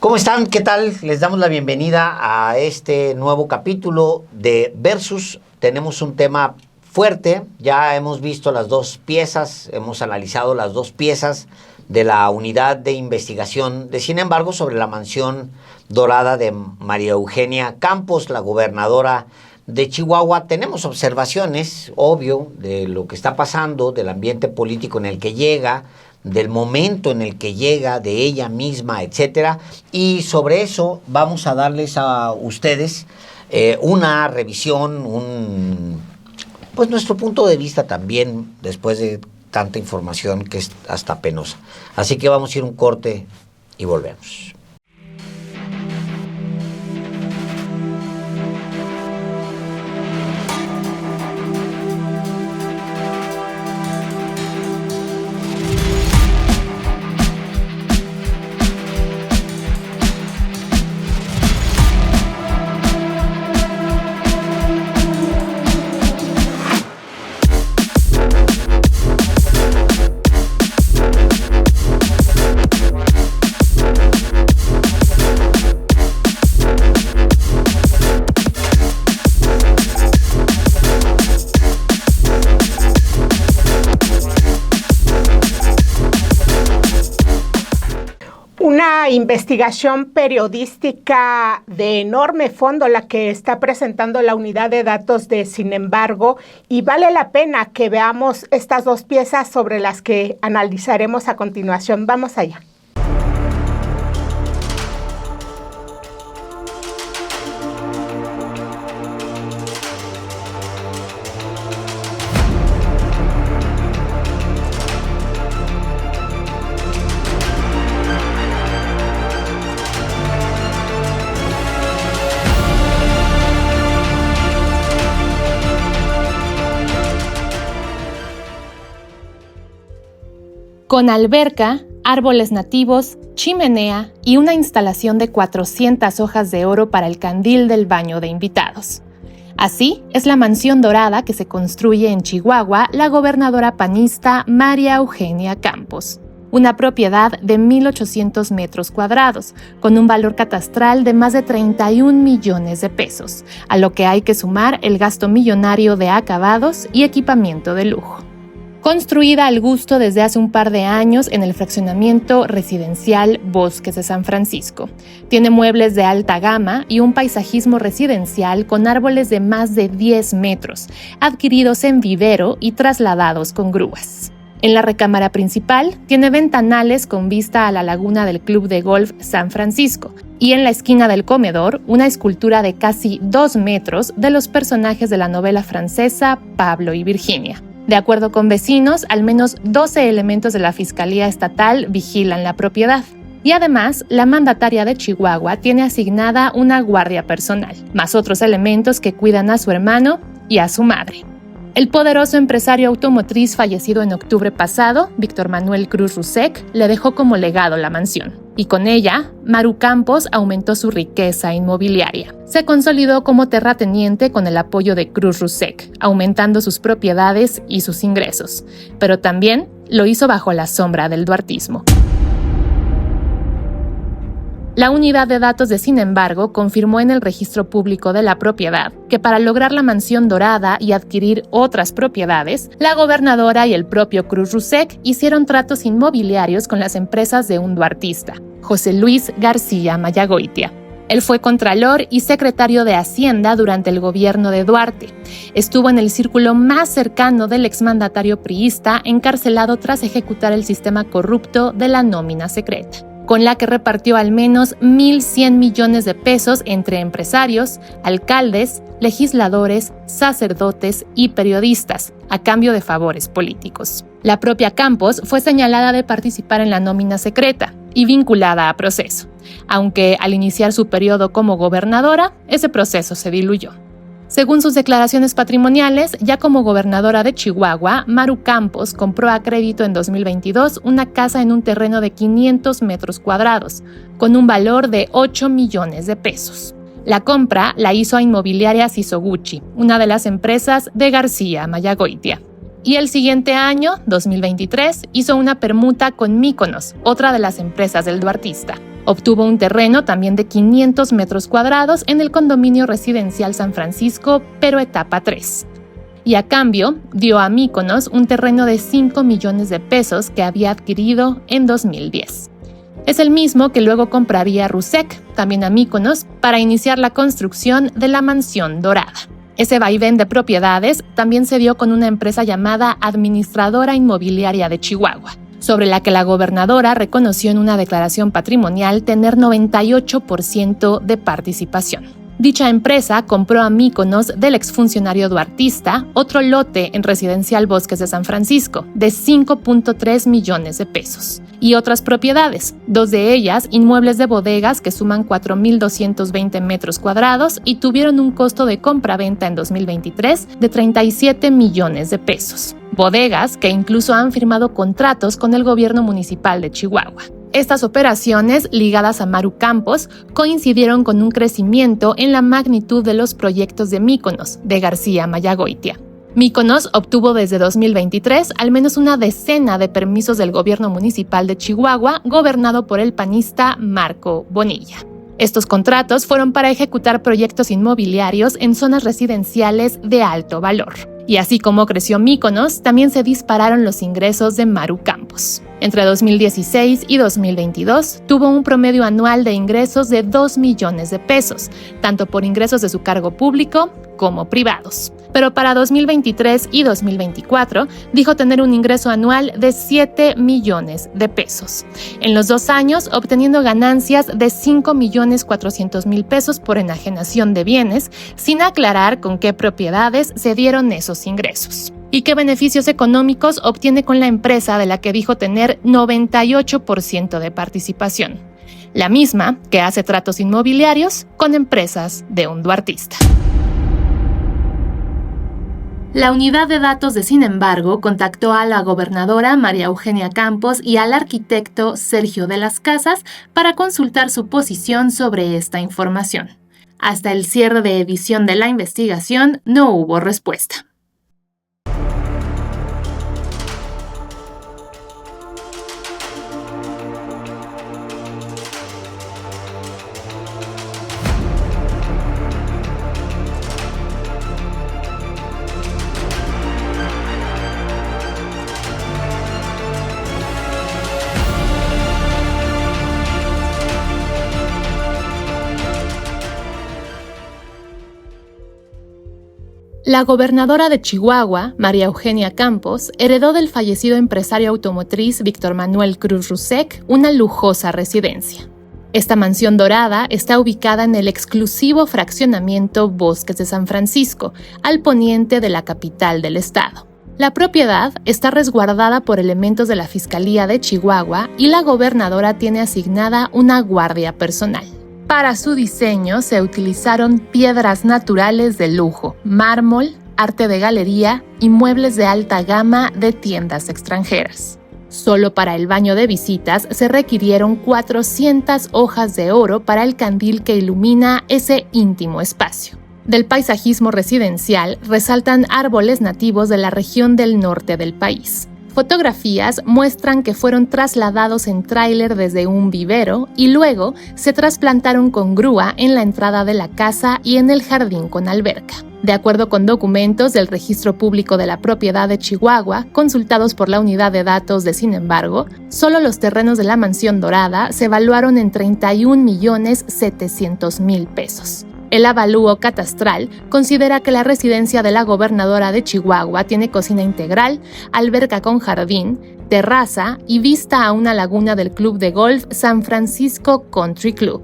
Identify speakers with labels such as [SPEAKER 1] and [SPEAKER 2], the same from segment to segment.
[SPEAKER 1] ¿Cómo están? ¿Qué tal? Les damos la bienvenida a este nuevo capítulo de Versus. Tenemos un tema fuerte, ya hemos visto las dos piezas, hemos analizado las dos piezas de la unidad de investigación de Sin embargo sobre la mansión dorada de María Eugenia Campos, la gobernadora de Chihuahua. Tenemos observaciones, obvio, de lo que está pasando, del ambiente político en el que llega, del momento en el que llega, de ella misma, etcétera. Y sobre eso vamos a darles a ustedes una revisión, pues nuestro punto de vista también, después de tanta información que es hasta penosa. Así que vamos a ir un corte y volvemos.
[SPEAKER 2] Una investigación periodística de enorme fondo la que está presentando la unidad de datos de Sin embargo, y vale la pena que veamos estas dos piezas sobre las que analizaremos a continuación. Vamos allá.
[SPEAKER 3] Con alberca, árboles nativos, chimenea y una instalación de 400 hojas de oro para el candil del baño de invitados. Así es la mansión dorada que se construye en Chihuahua la gobernadora panista María Eugenia Campos. Una propiedad de 1,800 metros cuadrados, con un valor catastral de más de 31 millones de pesos, a lo que hay que sumar el gasto millonario de acabados y equipamiento de lujo. Construida al gusto desde hace un par de años en el fraccionamiento residencial Bosques de San Francisco. Tiene muebles de alta gama y un paisajismo residencial con árboles de más de 10 metros, adquiridos en vivero y trasladados con grúas. En la recámara principal tiene ventanales con vista a la laguna del Club de Golf San Francisco y en la esquina del comedor una escultura de casi 2 metros de los personajes de la novela francesa Pablo y Virginia. De acuerdo con vecinos, al menos 12 elementos de la Fiscalía Estatal vigilan la propiedad. Y además, la mandataria de Chihuahua tiene asignada una guardia personal, más otros elementos que cuidan a su hermano y a su madre. El poderoso empresario automotriz fallecido en octubre pasado, Víctor Manuel Cruz Rusek, le dejó como legado la mansión. Y con ella, Maru Campos aumentó su riqueza inmobiliaria. Se consolidó como terrateniente con el apoyo de Cruz Rusek, aumentando sus propiedades y sus ingresos. Pero también lo hizo bajo la sombra del duartismo. La unidad de datos de Sin embargo confirmó en el registro público de la propiedad que para lograr la mansión dorada y adquirir otras propiedades, la gobernadora y el propio Cruz Rusek hicieron tratos inmobiliarios con las empresas de un duartista, José Luis García Mayagoitia. Él fue contralor y secretario de Hacienda durante el gobierno de Duarte. Estuvo en el círculo más cercano del exmandatario priista, encarcelado tras ejecutar el sistema corrupto de la nómina secreta, con la que repartió al menos 1,100 millones de pesos entre empresarios, alcaldes, legisladores, sacerdotes y periodistas, a cambio de favores políticos. La propia Campos fue señalada de participar en la nómina secreta y vinculada a proceso, aunque al iniciar su periodo como gobernadora, ese proceso se diluyó. Según sus declaraciones patrimoniales, ya como gobernadora de Chihuahua, Maru Campos compró a crédito en 2022 una casa en un terreno de 500 metros cuadrados, con un valor de 8 millones de pesos. La compra la hizo a Inmobiliarias Isoguchi, una de las empresas de García Mayagoitia. Y el siguiente año, 2023, hizo una permuta con Mykonos, otra de las empresas del duartista. Obtuvo un terreno también de 500 metros cuadrados en el condominio residencial San Francisco, pero etapa 3. Y a cambio, dio a Mykonos un terreno de 5 millones de pesos que había adquirido en 2010. Es el mismo que luego compraría Rusek, también a Mykonos, para iniciar la construcción de la Mansión Dorada. Ese vaivén de propiedades también se dio con una empresa llamada Administradora Inmobiliaria de Chihuahua, sobre la que la gobernadora reconoció en una declaración patrimonial tener 98% de participación. Dicha empresa compró a Mykonos del exfuncionario duartista otro lote en Residencial Bosques de San Francisco de 5.3 millones de pesos y otras propiedades, 2 de ellas inmuebles de bodegas que suman 4.220 metros cuadrados y tuvieron un costo de compra-venta en 2023 de 37 millones de pesos. Bodegas que incluso han firmado contratos con el gobierno municipal de Chihuahua. Estas operaciones, ligadas a Maru Campos, coincidieron con un crecimiento en la magnitud de los proyectos de Mykonos, de García Mayagoitia. Mykonos obtuvo desde 2023 al menos una decena de permisos del gobierno municipal de Chihuahua, gobernado por el panista Marco Bonilla. Estos contratos fueron para ejecutar proyectos inmobiliarios en zonas residenciales de alto valor. Y así como creció Mykonos, también se dispararon los ingresos de Maru Campos. Entre 2016 y 2022 tuvo un promedio anual de ingresos de 2 millones de pesos, tanto por ingresos de su cargo público como privados. Pero para 2023 y 2024 dijo tener un ingreso anual de 7 millones de pesos. En los 2 años obteniendo ganancias de 5.400.000 pesos por enajenación de bienes, sin aclarar con qué propiedades se dieron esos ingresos. ¿Y qué beneficios económicos obtiene con la empresa de la que dijo tener 98% de participación? La misma que hace tratos inmobiliarios con empresas de un duartista. La unidad de datos de Sin embargo contactó a la gobernadora María Eugenia Campos y al arquitecto Sergio de las Casas para consultar su posición sobre esta información. Hasta el cierre de edición de la investigación no hubo respuesta. La gobernadora de Chihuahua, María Eugenia Campos, heredó del fallecido empresario automotriz Víctor Manuel Cruz Rusek una lujosa residencia. Esta mansión dorada está ubicada en el exclusivo fraccionamiento Bosques de San Francisco, al poniente de la capital del estado. La propiedad está resguardada por elementos de la Fiscalía de Chihuahua y la gobernadora tiene asignada una guardia personal. Para su diseño se utilizaron piedras naturales de lujo, mármol, arte de galería y muebles de alta gama de tiendas extranjeras. Solo para el baño de visitas se requirieron 400 hojas de oro para el candil que ilumina ese íntimo espacio. Del paisajismo residencial resaltan árboles nativos de la región del norte del país. Fotografías muestran que fueron trasladados en tráiler desde un vivero y luego se trasplantaron con grúa en la entrada de la casa y en el jardín con alberca. De acuerdo con documentos del Registro Público de la Propiedad de Chihuahua, consultados por la Unidad de Datos de Sin embargo, solo los terrenos de la Mansión Dorada se evaluaron en 31.700.000 pesos. El avalúo catastral considera que la residencia de la gobernadora de Chihuahua tiene cocina integral, alberca con jardín, terraza y vista a una laguna del club de golf San Francisco Country Club.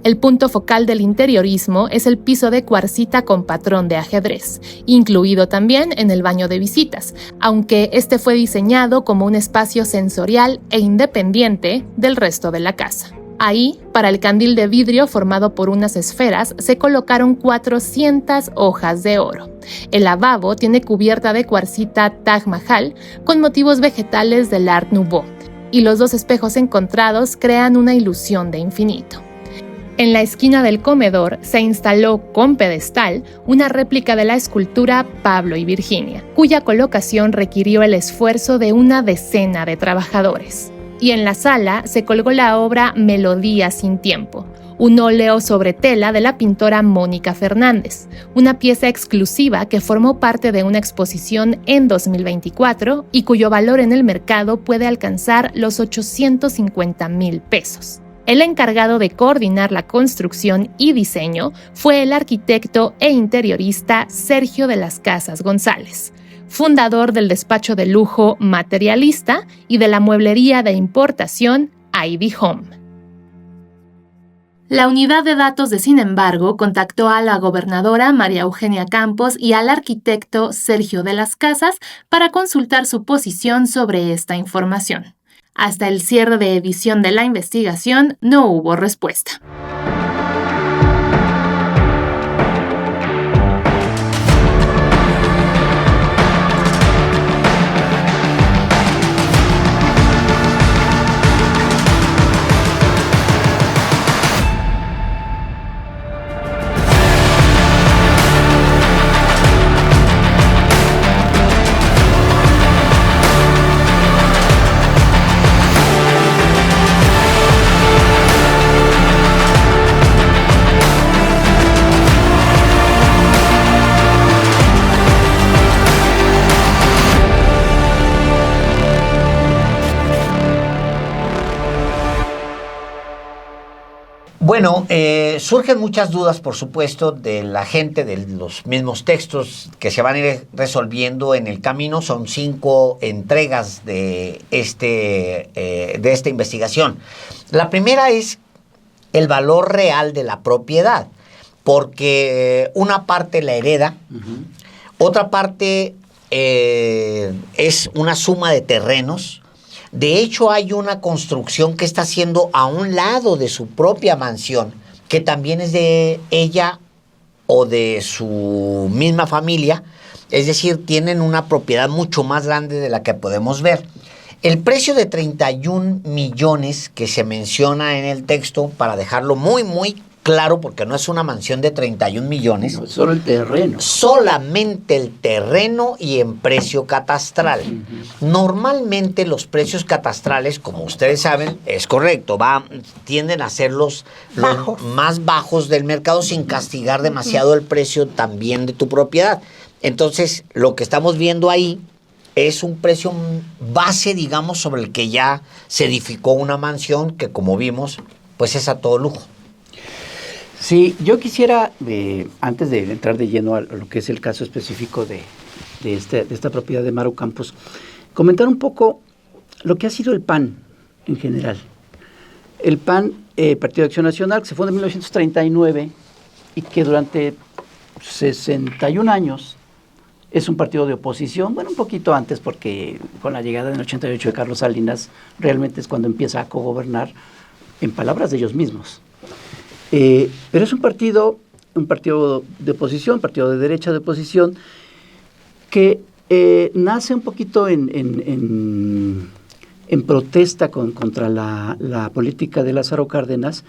[SPEAKER 3] El punto focal del interiorismo es el piso de cuarcita con patrón de ajedrez, incluido también en el baño de visitas, aunque este fue diseñado como un espacio sensorial e independiente del resto de la casa. Ahí, para el candil de vidrio formado por unas esferas, se colocaron 400 hojas de oro. El lavabo tiene cubierta de cuarcita Taj Mahal con motivos vegetales del Art Nouveau, y los 2 espejos encontrados crean una ilusión de infinito. En la esquina del comedor se instaló con pedestal una réplica de la escultura Pablo y Virginia, cuya colocación requirió el esfuerzo de una decena de trabajadores. y en la sala se colgó la obra Melodía sin tiempo, un óleo sobre tela de la pintora Mónica Fernández, una pieza exclusiva que formó parte de una exposición en 2024 y cuyo valor en el mercado puede alcanzar los 850,000 pesos. El encargado de coordinar la construcción y diseño fue el arquitecto e interiorista Sergio de las Casas González, fundador del despacho de lujo Materialista y de la mueblería de importación Ivy Home. La unidad de datos de Sin embargo contactó a la gobernadora María Eugenia Campos y al arquitecto Sergio de las Casas para consultar su posición sobre esta información. Hasta el cierre de edición de la investigación no hubo respuesta.
[SPEAKER 1] Bueno, surgen muchas dudas, por supuesto, de la gente, de los mismos textos que se van a ir resolviendo en el camino. Son 5 entregas de esta investigación. La primera es el valor real de la propiedad, porque una parte la hereda, otra parte es una suma de terrenos. De hecho, hay una construcción que está haciendo a un lado de su propia mansión, que también es de ella o de su misma familia. Es decir, tienen una propiedad mucho más grande de la que podemos ver. El precio de 31 millones que se menciona en el texto, para dejarlo muy, muy claro, porque no es una mansión de 31 millones.
[SPEAKER 4] No, solo el terreno.
[SPEAKER 1] Solamente el terreno y en precio catastral. Normalmente los precios catastrales, como ustedes saben, es correcto, tienden a ser los más bajos del mercado sin castigar demasiado el precio también de tu propiedad. Entonces, lo que estamos viendo ahí es un precio base, digamos, sobre el que ya se edificó una mansión que, como vimos, pues es a todo lujo.
[SPEAKER 4] Sí, yo quisiera, antes de entrar de lleno a lo que es el caso específico de esta propiedad de Maru Campos, comentar un poco lo que ha sido el PAN en general. El PAN, Partido de Acción Nacional, que se funda en 1939 y que durante 61 años es un partido de oposición, bueno, un poquito antes, porque con la llegada en el 88 de Carlos Salinas, realmente es cuando empieza a cogobernar, en palabras de ellos mismos. Pero es un partido de oposición, un partido de derecha de oposición, que nace un poquito en protesta contra la política de Lázaro Cárdenas,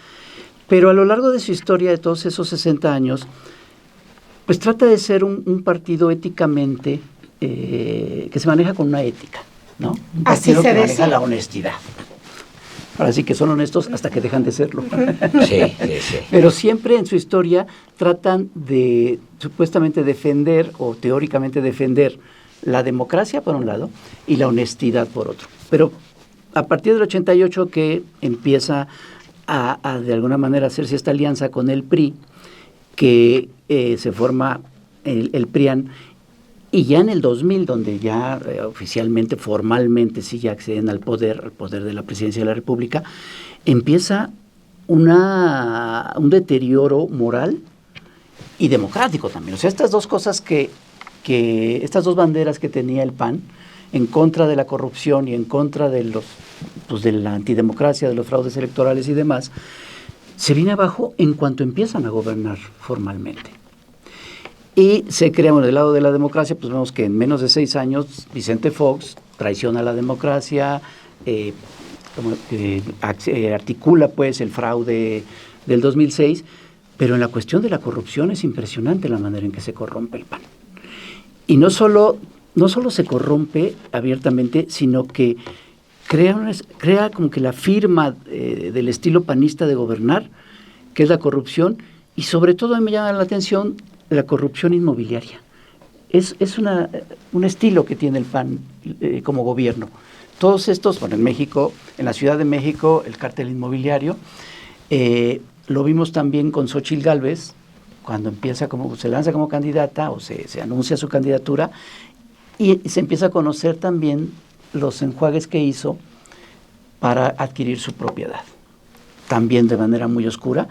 [SPEAKER 4] pero a lo largo de su historia, de todos esos 60 años, pues trata de ser un partido éticamente, que se maneja con una ética, ¿no? Un partido que maneja la honestidad. Ahora sí que son honestos hasta que dejan de serlo.
[SPEAKER 1] Sí.
[SPEAKER 4] Pero siempre en su historia tratan de supuestamente defender o teóricamente defender la democracia por un lado y la honestidad por otro. Pero a partir del 88 que empieza a de alguna manera hacerse esta alianza con el PRI, que se forma el PRIAN, y ya en el 2000, donde ya oficialmente, formalmente, sí ya acceden al poder de la presidencia de la República, empieza un deterioro moral y democrático también. O sea, estas dos cosas estas dos banderas que tenía el PAN, en contra de la corrupción y en contra de de la antidemocracia, de los fraudes electorales y demás, se viene abajo en cuanto empiezan a gobernar formalmente. Y se crea, bueno, del lado de la democracia, pues vemos que en menos de 6 años Vicente Fox traiciona la democracia, articula pues el fraude del 2006, pero en la cuestión de la corrupción es impresionante la manera en que se corrompe el PAN. Y no solo se corrompe abiertamente, sino que crea como que la firma del estilo panista de gobernar, que es la corrupción, y sobre todo a mí me llama la atención la corrupción inmobiliaria. Es un estilo que tiene el PAN como gobierno. Todos estos, en México, en la Ciudad de México, el cártel inmobiliario, lo vimos también con Xóchitl Gálvez, cuando se lanza como candidata o se anuncia su candidatura, y se empieza a conocer también los enjuagues que hizo para adquirir su propiedad, también de manera muy oscura.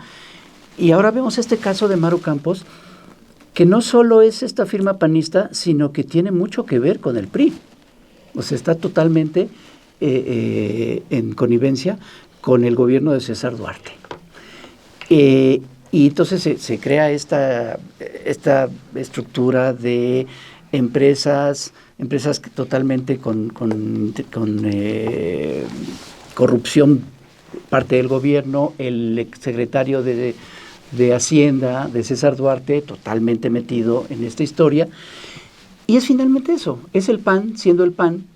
[SPEAKER 4] Y ahora vemos este caso de Maru Campos, que no solo es esta firma panista, sino que tiene mucho que ver con el PRI. O sea, está totalmente en connivencia con el gobierno de César Duarte. Y entonces se crea esta estructura de empresas que totalmente con corrupción, parte del gobierno, el exsecretario de Hacienda, de César Duarte, totalmente metido en esta historia. Y es finalmente eso, es el PAN, siendo el PAN,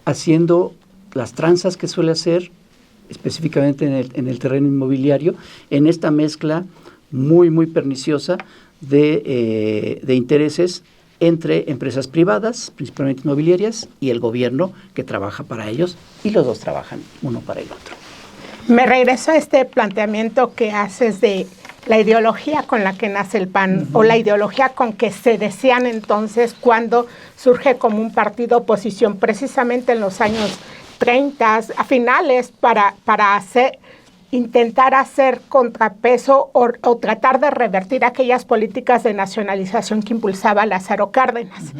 [SPEAKER 4] haciendo las tranzas que suele hacer, específicamente en el terreno inmobiliario, en esta mezcla muy, muy perniciosa de intereses entre empresas privadas, principalmente inmobiliarias, y el gobierno que trabaja para ellos, y los dos trabajan uno para el otro.
[SPEAKER 2] Me regreso a este planteamiento que haces de la ideología con la que nace el PAN, o la ideología con que se decían entonces cuando surge como un partido oposición, precisamente en los años 30, a finales, para intentar hacer contrapeso o tratar de revertir aquellas políticas de nacionalización que impulsaba Lázaro Cárdenas.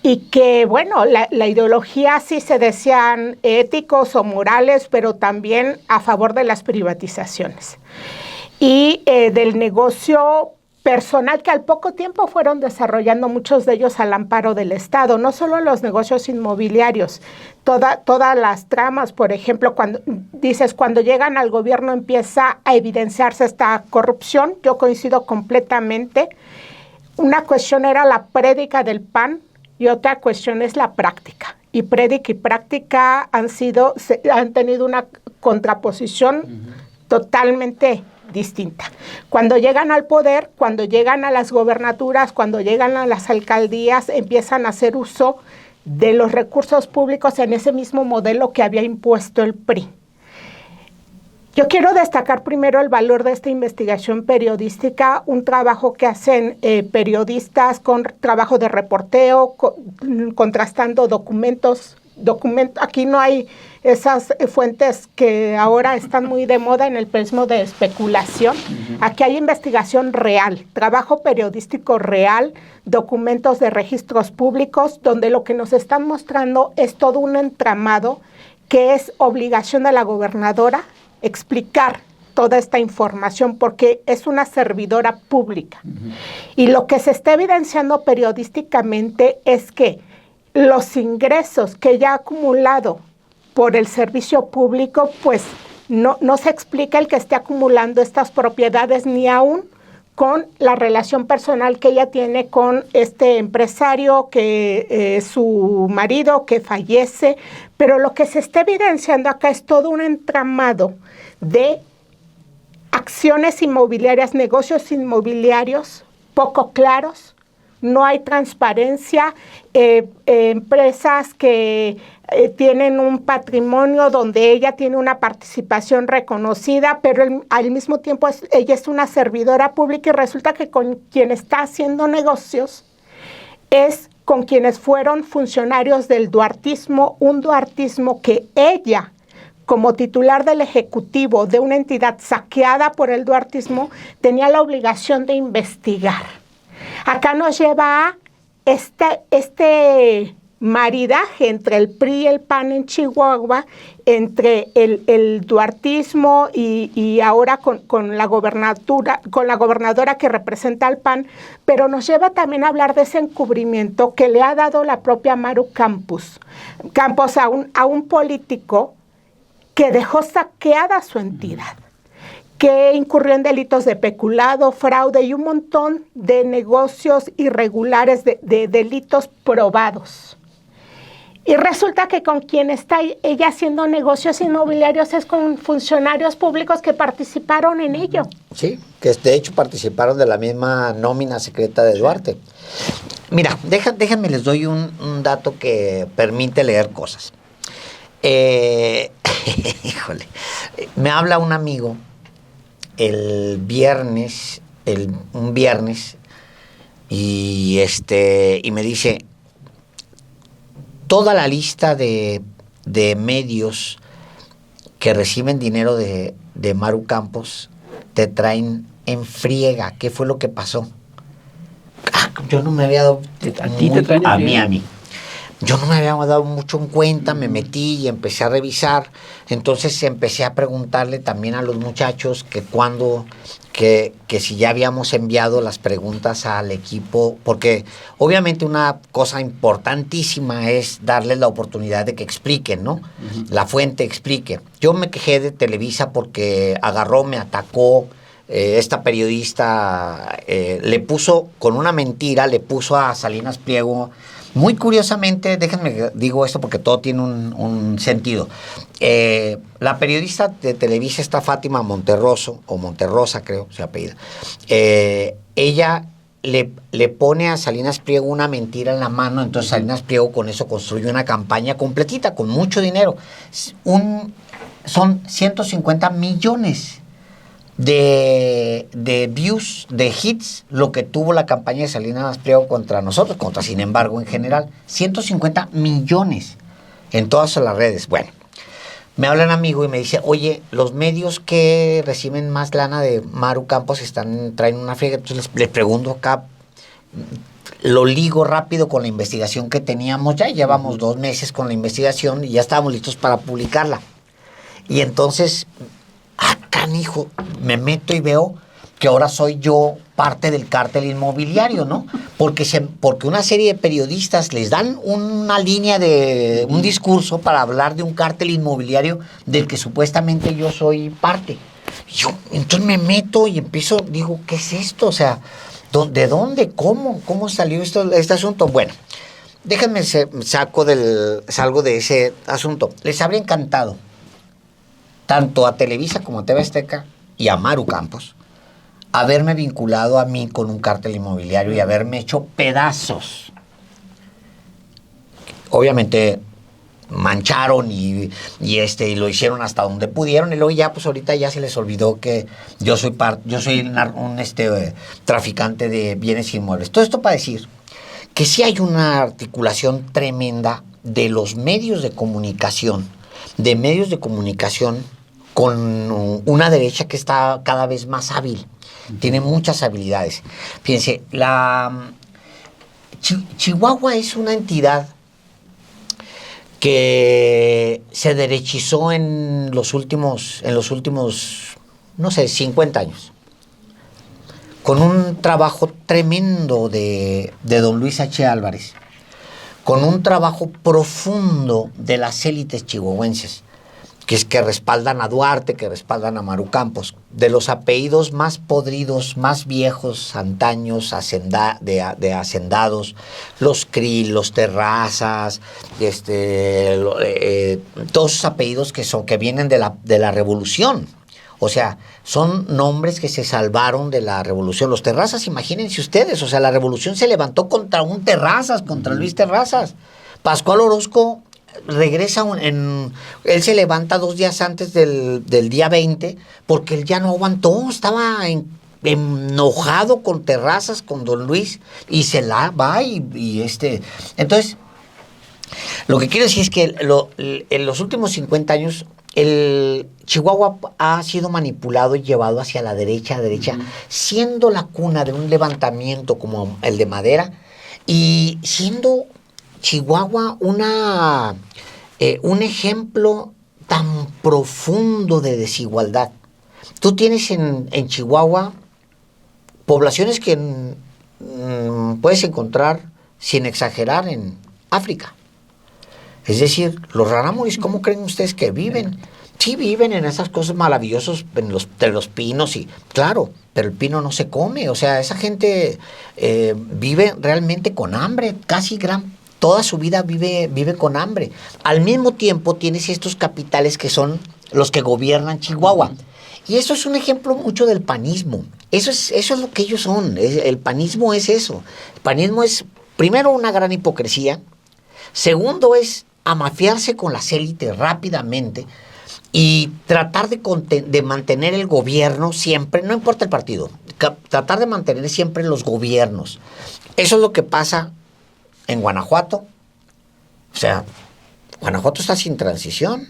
[SPEAKER 2] Y que, bueno, la ideología sí se decían éticos o morales, pero también a favor de las privatizaciones. Y del negocio personal que al poco tiempo fueron desarrollando muchos de ellos al amparo del Estado, no solo los negocios inmobiliarios, todas las tramas, por ejemplo, cuando llegan al gobierno empieza a evidenciarse esta corrupción. Yo coincido completamente. Una cuestión era la prédica del PAN y otra cuestión es la práctica. Y prédica y práctica han tenido una contraposición totalmente distinta. Cuando llegan al poder, cuando llegan a las gobernaturas, cuando llegan a las alcaldías, empiezan a hacer uso de los recursos públicos en ese mismo modelo que había impuesto el PRI. Yo quiero destacar primero el valor de esta investigación periodística, un trabajo que hacen periodistas con trabajo de reporteo, contrastando documentos. Aquí no hay esas fuentes que ahora están muy de moda en el periodismo de especulación. Aquí hay investigación real, trabajo periodístico real, documentos de registros públicos, donde lo que nos están mostrando es todo un entramado que es obligación de la gobernadora explicar toda esta información porque es una servidora pública. Y lo que se está evidenciando periodísticamente es que los ingresos que ella ha acumulado por el servicio público, pues no se explica el que esté acumulando estas propiedades ni aún con la relación personal que ella tiene con este empresario, que es su marido, que fallece. Pero lo que se está evidenciando acá es todo un entramado de acciones inmobiliarias, negocios inmobiliarios poco claros. No hay transparencia, empresas que tienen un patrimonio donde ella tiene una participación reconocida, pero al mismo tiempo ella es una servidora pública y resulta que con quien está haciendo negocios es con quienes fueron funcionarios del duartismo, un duartismo que ella, como titular del Ejecutivo de una entidad saqueada por el duartismo, tenía la obligación de investigar. Acá nos lleva a este maridaje entre el PRI y el PAN en Chihuahua, entre el duartismo y ahora con la gobernadora que representa al PAN, pero nos lleva también a hablar de ese encubrimiento que le ha dado la propia Maru Campos a un político que dejó saqueada su entidad, que incurrió en delitos de peculado, fraude y un montón de negocios irregulares, de delitos probados. Y resulta que con quien está ella haciendo negocios inmobiliarios es con funcionarios públicos que participaron en ello.
[SPEAKER 1] Sí, que de hecho participaron de la misma nómina secreta de Duarte. Mira, déjenme les doy un dato que permite leer cosas. Híjole, me habla un amigo un viernes, y me dice, toda la lista de medios que reciben dinero de Maru Campos te traen en friega. ¿Qué fue lo que pasó? Yo no me había dado...
[SPEAKER 4] ¿A ti te traen en friega?
[SPEAKER 1] A mí. Yo no me había dado mucho en cuenta, me metí y empecé a revisar. Entonces empecé a preguntarle también a los muchachos que si ya habíamos enviado las preguntas al equipo, porque obviamente una cosa importantísima es darles la oportunidad de que expliquen, ¿no? Uh-huh. La fuente explique. Yo me quejé de Televisa porque me atacó. Esta periodista le puso, con una mentira, le puso a Salinas Pliego. Muy curiosamente, déjenme digo esto porque todo tiene un sentido. La periodista de Televisa está Fátima Monterroso, o Monterrosa creo, se apellida. Ella le pone a Salinas Pliego una mentira en la mano, entonces Salinas Pliego con eso construye una campaña completita, con mucho dinero. Son 150 millones de views, de hits, lo que tuvo la campaña de Salinas Pliego contra nosotros, contra Sin Embargo en general. 150 millones en todas las redes. Bueno, me habla un amigo y me dice, oye, los medios que reciben más lana de Maru Campos traen una friega. Entonces les pregunto acá, lo ligo rápido con la investigación que teníamos ya. Llevamos 2 meses con la investigación y ya estábamos listos para publicarla. Y entonces... canijo, me meto y veo que ahora soy yo parte del cártel inmobiliario, ¿no? Porque una serie de periodistas les dan una línea de un discurso para hablar de un cártel inmobiliario del que supuestamente yo soy parte. Entonces me meto y empiezo, digo, ¿qué es esto? O sea, ¿de dónde? ¿Cómo salió este asunto? Bueno, déjenme salgo de ese asunto. Les habría encantado tanto a Televisa como a TV Azteca y a Maru Campos, haberme vinculado a mí con un cártel inmobiliario y haberme hecho pedazos. Obviamente mancharon y lo hicieron hasta donde pudieron, y luego ya, pues ahorita ya se les olvidó que yo soy un traficante de bienes inmuebles. Todo esto para decir que sí hay una articulación tremenda de los medios de comunicación, con una derecha que está cada vez más hábil, tiene muchas habilidades. Fíjense, Chihuahua es una entidad que se derechizó en los últimos, no sé, 50 años, con un trabajo tremendo de don Luis H. Álvarez, con un trabajo profundo de las élites chihuahuenses, que respaldan a Duarte, que respaldan a Maru Campos, de los apellidos más podridos, más viejos, antaños, de hacendados, los Krill, los Terrazas, todos esos apellidos que vienen de la revolución. O sea, son nombres que se salvaron de la revolución. Los Terrazas, imagínense ustedes, o sea, la revolución se levantó contra un Terrazas, contra Luis Terrazas. Pascual Orozco regresa, él se levanta 2 días antes del día 20, porque él ya no aguantó, estaba enojado con Terrazas, con don Luis, y se la va entonces, lo que quiero decir es que en los últimos 50 años, el Chihuahua ha sido manipulado y llevado hacia la derecha, siendo la cuna de un levantamiento como el de Madera, y siendo Chihuahua un ejemplo tan profundo de desigualdad. Tú tienes en Chihuahua poblaciones que puedes encontrar, sin exagerar, en África. Es decir, los rarámuris, ¿cómo creen ustedes que viven? Sí, viven en esas cosas maravillosas, entre los pinos, y claro, pero el pino no se come. O sea, esa gente vive realmente con hambre, casi toda su vida vive con hambre. Al mismo tiempo tienes estos capitales que son los que gobiernan Chihuahua. Y eso es un ejemplo mucho del panismo. Eso es lo que ellos son. El panismo es eso. El panismo es, primero, una gran hipocresía. Segundo, es amafiarse con las élites rápidamente y tratar de mantener el gobierno siempre, no importa el partido, tratar de mantener siempre los gobiernos. Eso es lo que pasa en Guanajuato. O sea, Guanajuato está sin transición.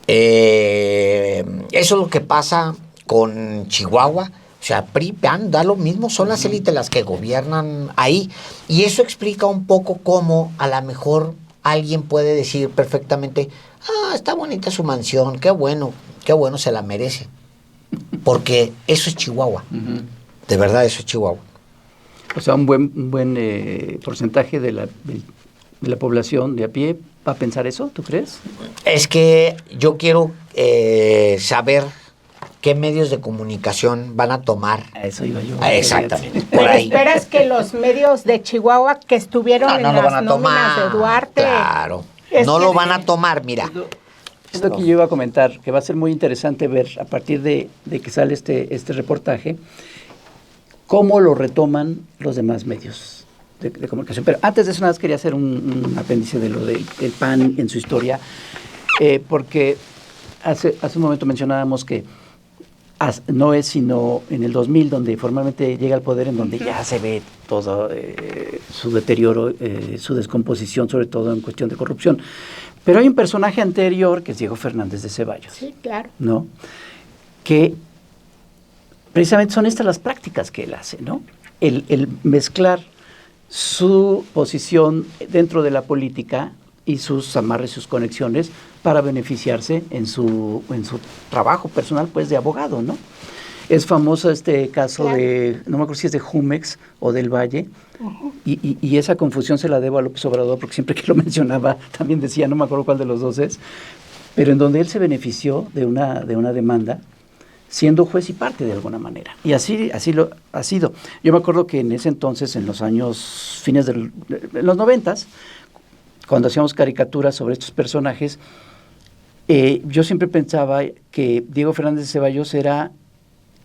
[SPEAKER 1] Eso es lo que pasa con Chihuahua. O sea, PRI, PAN, da lo mismo, son las élites las que gobiernan ahí. Y eso explica un poco cómo a lo mejor alguien puede decir perfectamente, está bonita su mansión, qué bueno, se la merece. Porque eso es Chihuahua. De verdad, eso es Chihuahua.
[SPEAKER 4] O sea, un buen porcentaje de la población de a pie va a pensar eso, ¿tú crees?
[SPEAKER 1] Es que yo quiero saber qué medios de comunicación van a tomar.
[SPEAKER 4] A eso iba yo.
[SPEAKER 1] Exactamente. Por
[SPEAKER 2] Pero
[SPEAKER 1] ahí.
[SPEAKER 2] esperas que los medios de Chihuahua que estuvieron en
[SPEAKER 1] lo
[SPEAKER 2] las
[SPEAKER 1] van a
[SPEAKER 2] nóminas
[SPEAKER 1] tomar.
[SPEAKER 2] de Duarte.
[SPEAKER 1] Claro.
[SPEAKER 2] Es
[SPEAKER 1] No
[SPEAKER 2] que-
[SPEAKER 1] lo van a tomar, mira.
[SPEAKER 4] Es lo que yo iba a comentar, que va a ser muy interesante ver a partir de que sale este reportaje, cómo lo retoman los demás medios de comunicación. Pero antes de eso, nada más quería hacer un apéndice de lo del PAN en su historia, porque hace un momento mencionábamos que no es sino en el 2000 donde formalmente llega al poder, en donde ya se ve todo su deterioro, su descomposición, sobre todo en cuestión de corrupción. Pero hay un personaje anterior, que es Diego Fernández de Ceballos,
[SPEAKER 2] Sí, claro.
[SPEAKER 4] ¿no? Que precisamente son estas las prácticas que él hace, ¿no? El mezclar su posición dentro de la política y sus amarres, sus conexiones para beneficiarse en su trabajo personal, pues, de abogado, ¿no? Es famoso este caso
[SPEAKER 2] Claro.
[SPEAKER 4] no me acuerdo si es de Jumex o del Valle, y esa confusión se la debo a López Obrador, porque siempre que lo mencionaba también decía, no me acuerdo cuál de los dos es, pero en donde él se benefició de una demanda, siendo juez y parte de alguna manera. Y así lo ha sido. Yo me acuerdo que en ese entonces, en los años, en los 90s, cuando hacíamos caricaturas sobre estos personajes, yo siempre pensaba que Diego Fernández de Ceballos era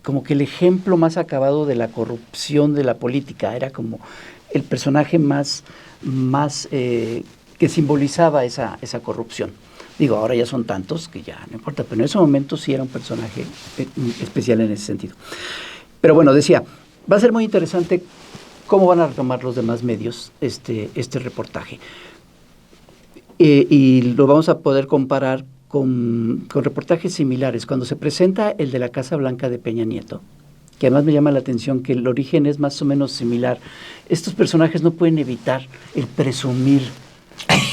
[SPEAKER 4] como que el ejemplo más acabado de la corrupción de la política, era como el personaje más que simbolizaba esa corrupción. Digo, ahora ya son tantos que ya no importa, pero en ese momento sí era un personaje especial en ese sentido. Pero bueno, decía, va a ser muy interesante cómo van a retomar los demás medios este reportaje. Y lo vamos a poder comparar con reportajes similares. Cuando se presenta el de la Casa Blanca de Peña Nieto, que además me llama la atención que el origen es más o menos similar, estos personajes no pueden evitar el presumir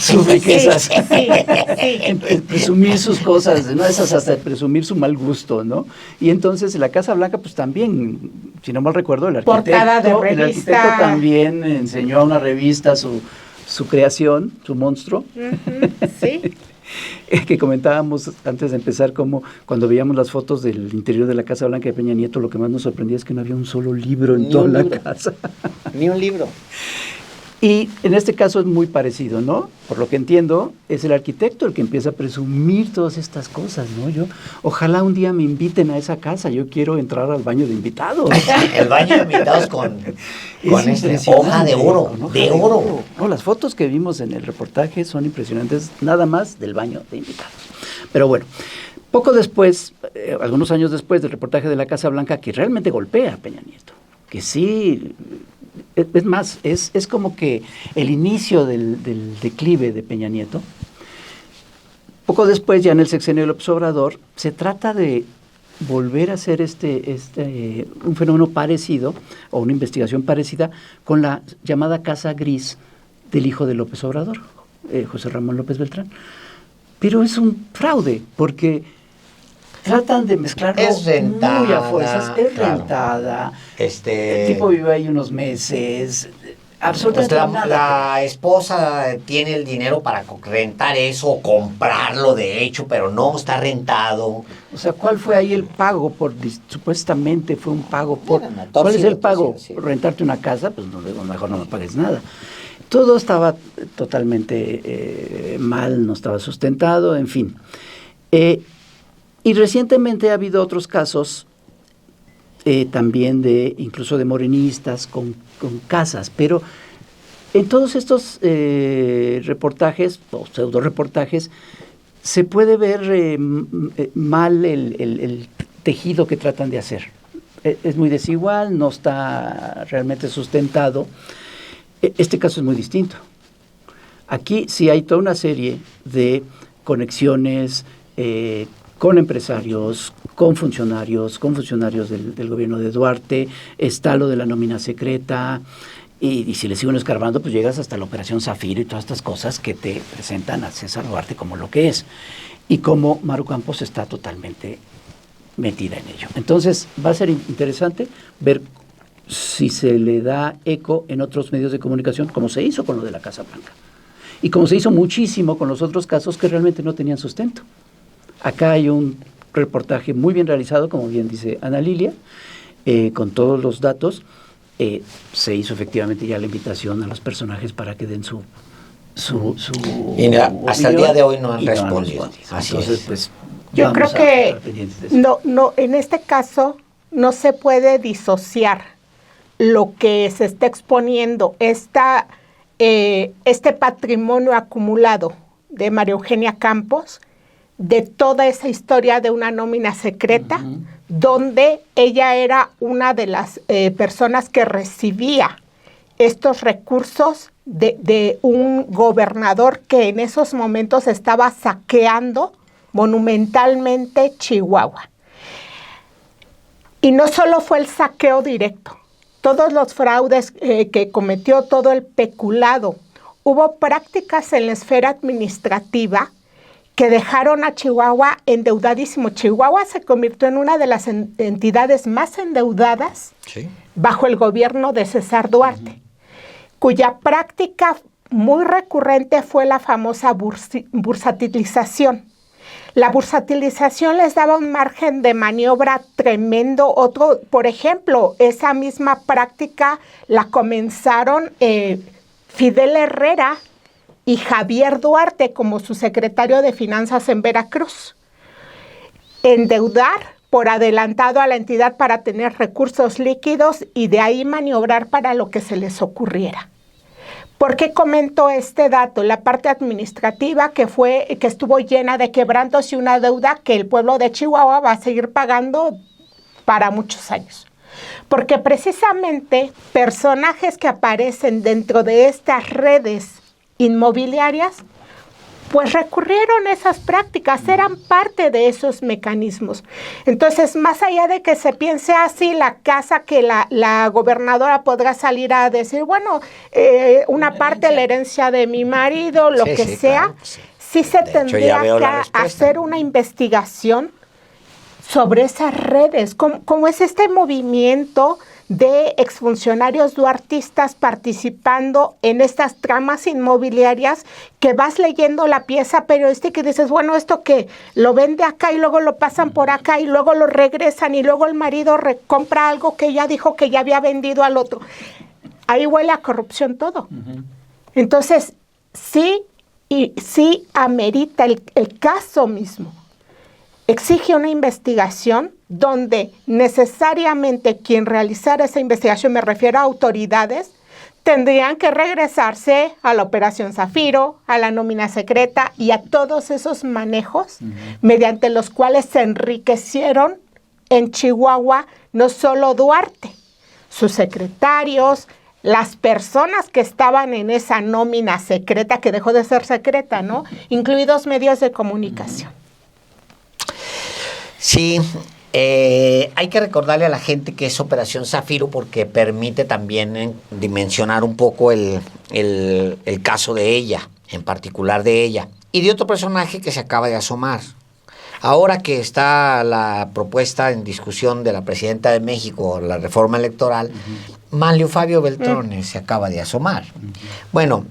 [SPEAKER 4] sus riquezas, el presumir sus cosas, no esas hasta el presumir su mal gusto, ¿no? Y entonces la Casa Blanca, pues también, si no mal recuerdo, el
[SPEAKER 2] Portada de
[SPEAKER 4] arquitecto
[SPEAKER 2] revista.
[SPEAKER 4] también enseñó a una revista su creación, su monstruo.
[SPEAKER 2] Sí.
[SPEAKER 4] Que comentábamos antes de empezar como cuando veíamos las fotos del interior de la Casa Blanca de Peña Nieto, lo que más nos sorprendía es que no había un solo libro en toda la casa.
[SPEAKER 1] Ni un libro.
[SPEAKER 4] Y en este caso es muy parecido, ¿no? Por lo que entiendo, es el arquitecto el que empieza a presumir todas estas cosas, ¿no? Ojalá un día me inviten a esa casa, yo quiero entrar al baño de invitados.
[SPEAKER 1] El baño de invitados con
[SPEAKER 4] Es
[SPEAKER 1] hoja de oro,
[SPEAKER 4] con hoja
[SPEAKER 1] de oro.
[SPEAKER 4] No, las fotos que vimos en el reportaje son impresionantes, nada más del baño de invitados. Pero bueno, poco después, algunos años después del reportaje de la Casa Blanca, que realmente golpea a Peña Nieto, que sí, es más, es como que el inicio del declive de Peña Nieto. Poco después, ya en el sexenio de López Obrador, se trata de volver a hacer un fenómeno parecido, o una investigación parecida, con la llamada Casa Gris del hijo de López Obrador, José Ramón López Beltrán. Pero es un fraude, porque tratan de mezclarlo
[SPEAKER 1] Es rentada,
[SPEAKER 4] muy a fuerzas, es
[SPEAKER 1] claro.
[SPEAKER 4] rentada, el tipo vive ahí unos meses, absolutamente
[SPEAKER 1] Pues
[SPEAKER 4] nada.
[SPEAKER 1] la esposa tiene el dinero para rentar eso o comprarlo de hecho, pero no está rentado.
[SPEAKER 4] O sea, ¿cuál fue ahí el pago? Supuestamente fue un pago por...
[SPEAKER 1] Eran
[SPEAKER 4] ¿Cuál es el
[SPEAKER 1] autópsias,
[SPEAKER 4] pago?
[SPEAKER 1] sí.
[SPEAKER 4] ¿Rentarte una casa? Pues no, mejor no me pagues nada. Todo estaba totalmente mal, no estaba sustentado, en fin. Y recientemente ha habido otros casos también incluso de morenistas con casas, pero en todos estos reportajes o pseudo reportajes se puede ver mal el tejido que tratan de hacer. Es muy desigual, no está realmente sustentado. Este caso es muy distinto. Aquí sí hay toda una serie de conexiones con empresarios, con funcionarios del gobierno de Duarte, está lo de la nómina secreta, y si le siguen escarbando, pues llegas hasta la Operación Zafiro y todas estas cosas que te presentan a César Duarte como lo que es, y cómo Maru Campos está totalmente metida en ello. Entonces, va a ser interesante ver si se le da eco en otros medios de comunicación, como se hizo con lo de la Casa Blanca, y como se hizo muchísimo con los otros casos que realmente no tenían sustento. Acá hay un reportaje muy bien realizado, como bien dice Ana Lilia, con todos los datos. Se hizo efectivamente ya la invitación a los personajes para que den su
[SPEAKER 1] y hasta el día de hoy no han respondido.
[SPEAKER 4] Así entonces, pues,
[SPEAKER 2] yo creo que no, en este caso no se puede disociar lo que se está exponiendo, este patrimonio acumulado de María Eugenia Campos, de toda esa historia de una nómina secreta, donde ella era una de las personas que recibía estos recursos de un gobernador que en esos momentos estaba saqueando monumentalmente Chihuahua. Y no solo fue el saqueo directo, todos los fraudes que cometió, todo el peculado. Hubo prácticas en la esfera administrativa que dejaron a Chihuahua endeudadísimo. Chihuahua se convirtió en una de las entidades más endeudadas bajo el gobierno de César Duarte, cuya práctica muy recurrente fue la famosa bursatilización. La bursatilización les daba un margen de maniobra tremendo. Por ejemplo, esa misma práctica la comenzaron Fidel Herrera y Javier Duarte como su secretario de Finanzas en Veracruz. Endeudar por adelantado a la entidad para tener recursos líquidos y de ahí maniobrar para lo que se les ocurriera. ¿Por qué comento este dato? La parte administrativa que estuvo llena de quebrantos y una deuda que el pueblo de Chihuahua va a seguir pagando para muchos años. Porque precisamente personajes que aparecen dentro de estas redes inmobiliarias, pues recurrieron a esas prácticas, eran parte de esos mecanismos. Entonces, más allá de que se piense así, la casa que la gobernadora podrá salir a decir, bueno, una parte de la herencia de mi marido, lo que sea, claro, sí se tendría que hacer una investigación sobre esas redes, cómo es este movimiento de exfuncionarios duartistas participando en estas tramas inmobiliarias, que vas leyendo la pieza periodística y dices, bueno, esto que lo vende acá y luego lo pasan por acá y luego lo regresan y luego el marido compra algo que ya dijo que ya había vendido al otro. Ahí huele a corrupción todo. Entonces, sí amerita el caso mismo. Exige una investigación donde necesariamente quien realizara esa investigación, me refiero a autoridades, tendrían que regresarse a la Operación Zafiro, a la nómina secreta y a todos esos manejos mediante los cuales se enriquecieron en Chihuahua no solo Duarte, sus secretarios, las personas que estaban en esa nómina secreta, que dejó de ser secreta, ¿no? Incluidos medios de comunicación.
[SPEAKER 1] Sí, hay que recordarle a la gente que es Operación Zafiro porque permite también dimensionar un poco el caso de ella, en particular de ella, y de otro personaje que se acaba de asomar. Ahora que está la propuesta en discusión de la presidenta de México, la reforma electoral, Manlio Fabio Beltrones se acaba de asomar. Bueno,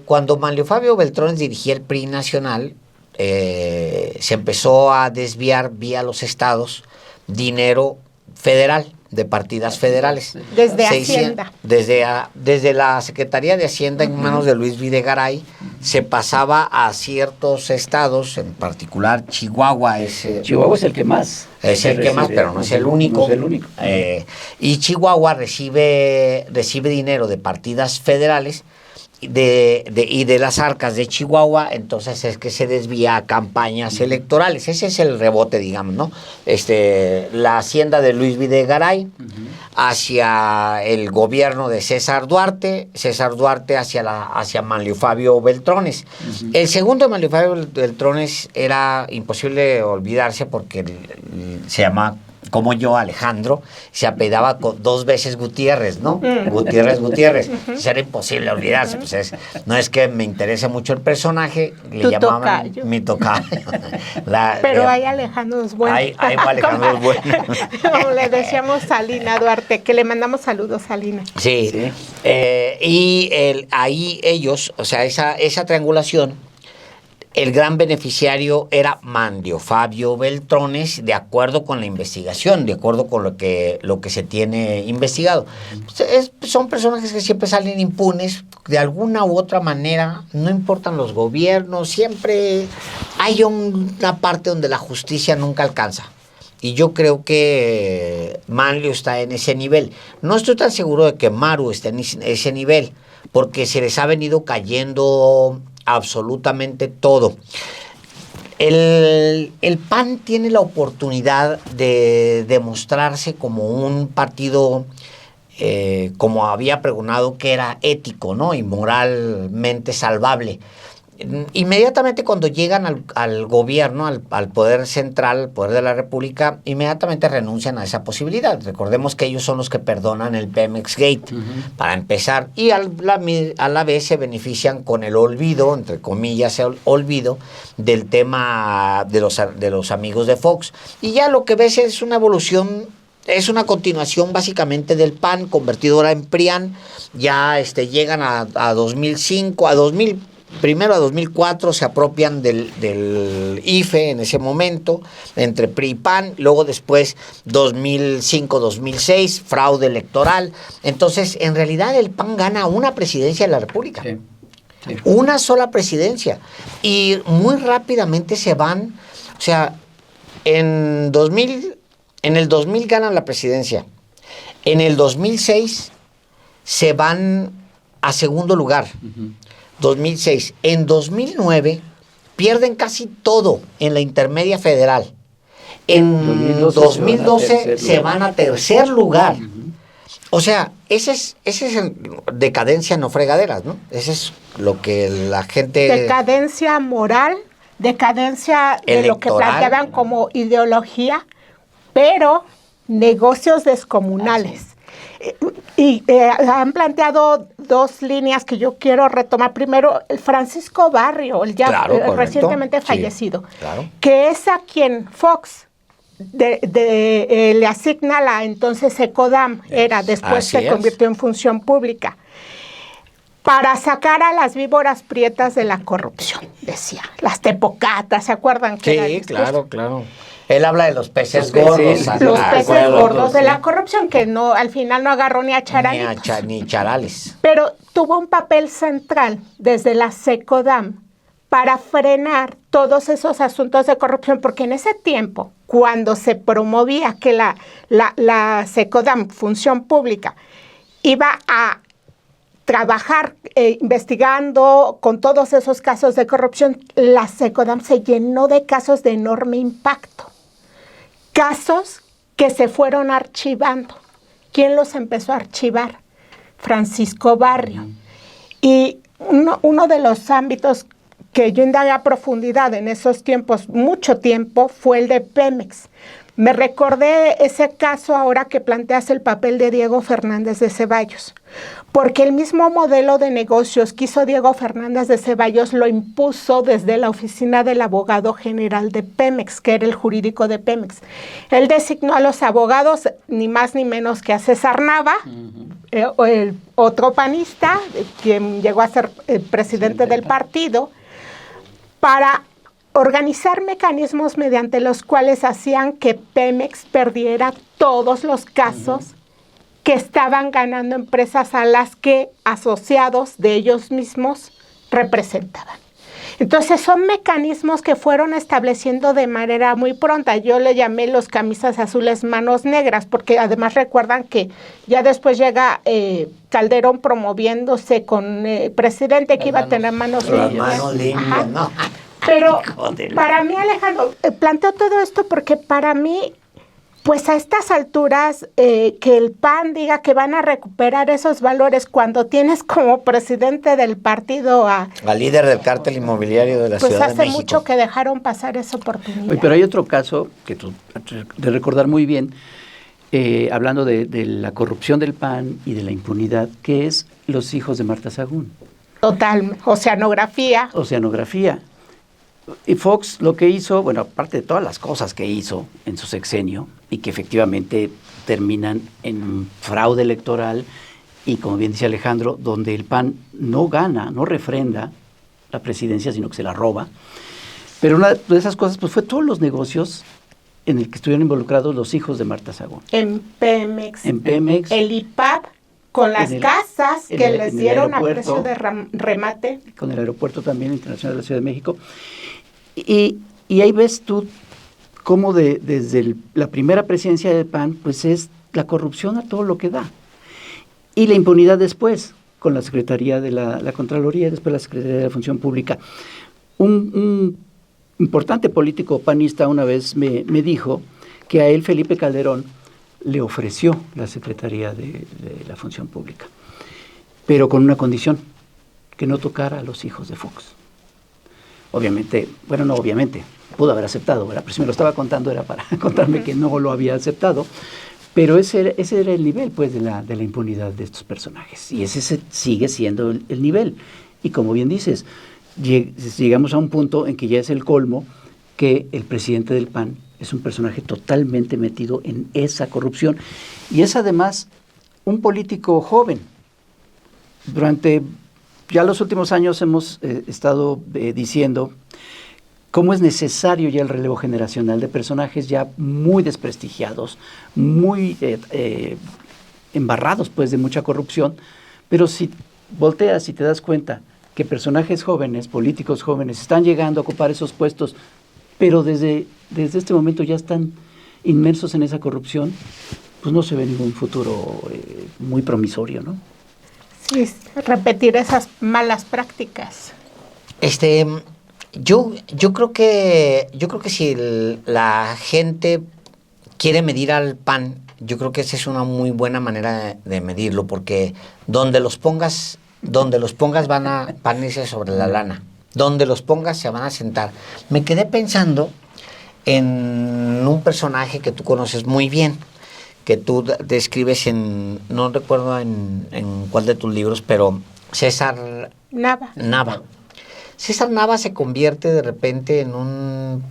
[SPEAKER 1] cuando Manlio Fabio Beltrones dirigía el PRI nacional, se empezó a desviar vía los estados dinero federal, de partidas federales.
[SPEAKER 2] Desde Hacienda.
[SPEAKER 1] Desde la Secretaría de Hacienda en manos de Luis Videgaray se pasaba a ciertos estados, en particular Chihuahua.
[SPEAKER 4] Chihuahua es el que más.
[SPEAKER 1] Es el que más, pero no es el único.
[SPEAKER 4] No es el único.
[SPEAKER 1] Y Chihuahua recibe dinero de partidas federales y de las arcas de Chihuahua, entonces es que se desvía a campañas electorales. Ese es el rebote, digamos, ¿no? La hacienda de Luis Videgaray hacia el gobierno de César Duarte hacia Manlio Fabio Beltrones. El segundo de Manlio Fabio Beltrones era imposible olvidarse porque se llama, como yo, Alejandro, se apellidaba 2 veces Gutiérrez, ¿no? Gutiérrez. Entonces era imposible olvidarse. Pues no es que me interese mucho el personaje, le llamaban mi tocayo.
[SPEAKER 2] Pero hay Alejandros buenos.
[SPEAKER 1] Hay Alejandros buenos.
[SPEAKER 2] Como le decíamos a Lina Duarte, que le mandamos saludos a Lina.
[SPEAKER 1] Sí. Y ahí ellos, o sea, esa triangulación, el gran beneficiario era Manlio Fabio Beltrones, de acuerdo con la investigación, de acuerdo con lo que se tiene investigado. Son personajes que siempre salen impunes, de alguna u otra manera, no importan los gobiernos, siempre hay una parte donde la justicia nunca alcanza. Y yo creo que Manlio está en ese nivel. No estoy tan seguro de que Maru esté en ese nivel, porque se les ha venido cayendo absolutamente todo. El PAN tiene la oportunidad de demostrarse como un partido, como había pregonado, que era ético, ¿no? Y moralmente salvable. Inmediatamente cuando llegan al gobierno, al poder central, al poder de la República, inmediatamente renuncian a esa posibilidad. Recordemos que ellos son los que perdonan el Pemex Gate, para empezar, y a la vez se benefician con el olvido, entre comillas, el olvido del tema de los amigos de Fox. Y ya lo que ves es una evolución. Es una continuación básicamente del PAN, convertido ahora en PRIAN. Ya llegan a 2005, primero a 2004 se apropian del IFE en ese momento, entre PRI y PAN, luego después 2005-2006, fraude electoral. Entonces, en realidad el PAN gana una presidencia de la República. Sí. Una sola presidencia. Y muy rápidamente se van, o sea, en el 2000 ganan la presidencia. En el 2006 se van a segundo lugar. 2006. En 2009 pierden casi todo en la intermedia federal. En 2012 se van a tercer lugar. O sea, ese es decadencia, no fregaderas, ¿no? Ese es lo que la gente...
[SPEAKER 2] Decadencia moral, decadencia de lo que planteaban como ideología, pero negocios descomunales. Y han planteado 2 líneas que yo quiero retomar. Primero, el Francisco Barrio, el ya recientemente fallecido, que es a quien Fox le asigna la entonces Ecodam, después se convirtió en función pública, para sacar a las víboras prietas de la corrupción, decía. Las tepocatas, ¿se acuerdan?
[SPEAKER 1] Sí, claro. Él habla de los peces gordos.
[SPEAKER 2] Los peces gordos de la corrupción, que al final no agarró ni a charalitos.
[SPEAKER 1] Ni charales.
[SPEAKER 2] Pero tuvo un papel central desde la Secodam para frenar todos esos asuntos de corrupción, porque en ese tiempo, cuando se promovía que la Secodam, función pública, iba a trabajar investigando con todos esos casos de corrupción, la Secodam se llenó de casos de enorme impacto. Casos que se fueron archivando. ¿Quién los empezó a archivar? Francisco Barrio. Y uno de los ámbitos que yo indagué a profundidad en esos tiempos, mucho tiempo, fue el de Pemex. Me recordé ese caso ahora que planteas el papel de Diego Fernández de Ceballos, porque el mismo modelo de negocios que hizo Diego Fernández de Ceballos lo impuso desde la oficina del abogado general de Pemex, que era el jurídico de Pemex. Él designó a los abogados, ni más ni menos que a César Nava, el otro panista, quien llegó a ser el presidente del partido, para organizar mecanismos mediante los cuales hacían que Pemex perdiera todos los casos que estaban ganando empresas a las que asociados de ellos mismos representaban. Entonces son mecanismos que fueron estableciendo de manera muy pronta. Yo le llamé los camisas azules manos negras, porque además recuerdan que ya después llega Calderón promoviéndose con presidente que iba a tener manos limpias.
[SPEAKER 1] Manos limpias, ¿no?
[SPEAKER 2] Pero para mí, Alejandro, planteo todo esto porque para mí, pues a estas alturas, que el PAN diga que van a recuperar esos valores cuando tienes como presidente del partido
[SPEAKER 1] al líder del cártel inmobiliario de la
[SPEAKER 2] pues
[SPEAKER 1] Ciudad de México.
[SPEAKER 2] Pues hace mucho que dejaron pasar esa oportunidad.
[SPEAKER 4] Oye, pero hay otro caso que tú de recordar muy bien, hablando de la corrupción del PAN y de la impunidad, que es los hijos de Marta Sagún.
[SPEAKER 2] Total, oceanografía.
[SPEAKER 4] Y Fox lo que hizo, bueno, aparte de todas las cosas que hizo en su sexenio y que efectivamente terminan en un fraude electoral y, como bien dice Alejandro, donde el PAN no gana, no refrenda la presidencia, sino que se la roba. Pero una de esas cosas pues fue todos los negocios en el que estuvieron involucrados los hijos de Marta Sagún.
[SPEAKER 2] En Pemex.
[SPEAKER 4] El
[SPEAKER 2] IPAP, con las casas que les dieron a precio de remate.
[SPEAKER 4] Con el aeropuerto también internacional de la Ciudad de México. Y ahí ves tú cómo desde la primera presidencia del PAN, pues es la corrupción a todo lo que da. Y la impunidad después, con la Secretaría de la Contraloría y después la Secretaría de la Función Pública. Un importante político panista una vez me dijo que a él Felipe Calderón le ofreció la Secretaría de la Función Pública, pero con una condición, que no tocara a los hijos de Fox. Obviamente, bueno, no obviamente, pudo haber aceptado, ¿verdad? Pero si me lo estaba contando era para contarme que no lo había aceptado, pero ese era el nivel, pues, de la impunidad de estos personajes, y ese sigue siendo el nivel. Y como bien dices, llegamos a un punto en que ya es el colmo que el presidente del PAN es un personaje totalmente metido en esa corrupción, y es además un político joven. Durante ya los últimos años hemos estado diciendo cómo es necesario ya el relevo generacional de personajes ya muy desprestigiados, muy embarrados pues de mucha corrupción, pero si volteas y te das cuenta que personajes jóvenes, políticos jóvenes, están llegando a ocupar esos puestos, pero desde este momento ya están inmersos en esa corrupción, pues no se ve ningún futuro muy promisorio, ¿no?
[SPEAKER 2] Sí, repetir esas malas prácticas.
[SPEAKER 1] Yo creo que si la gente quiere medir al PAN, yo creo que esa es una muy buena manera de medirlo, porque donde los pongas van a irse sobre la lana. Donde los pongas se van a sentar. Me quedé pensando en un personaje que tú conoces muy bien, que tú describes no recuerdo en cuál de tus libros, pero César Nava. César Nava se convierte de repente en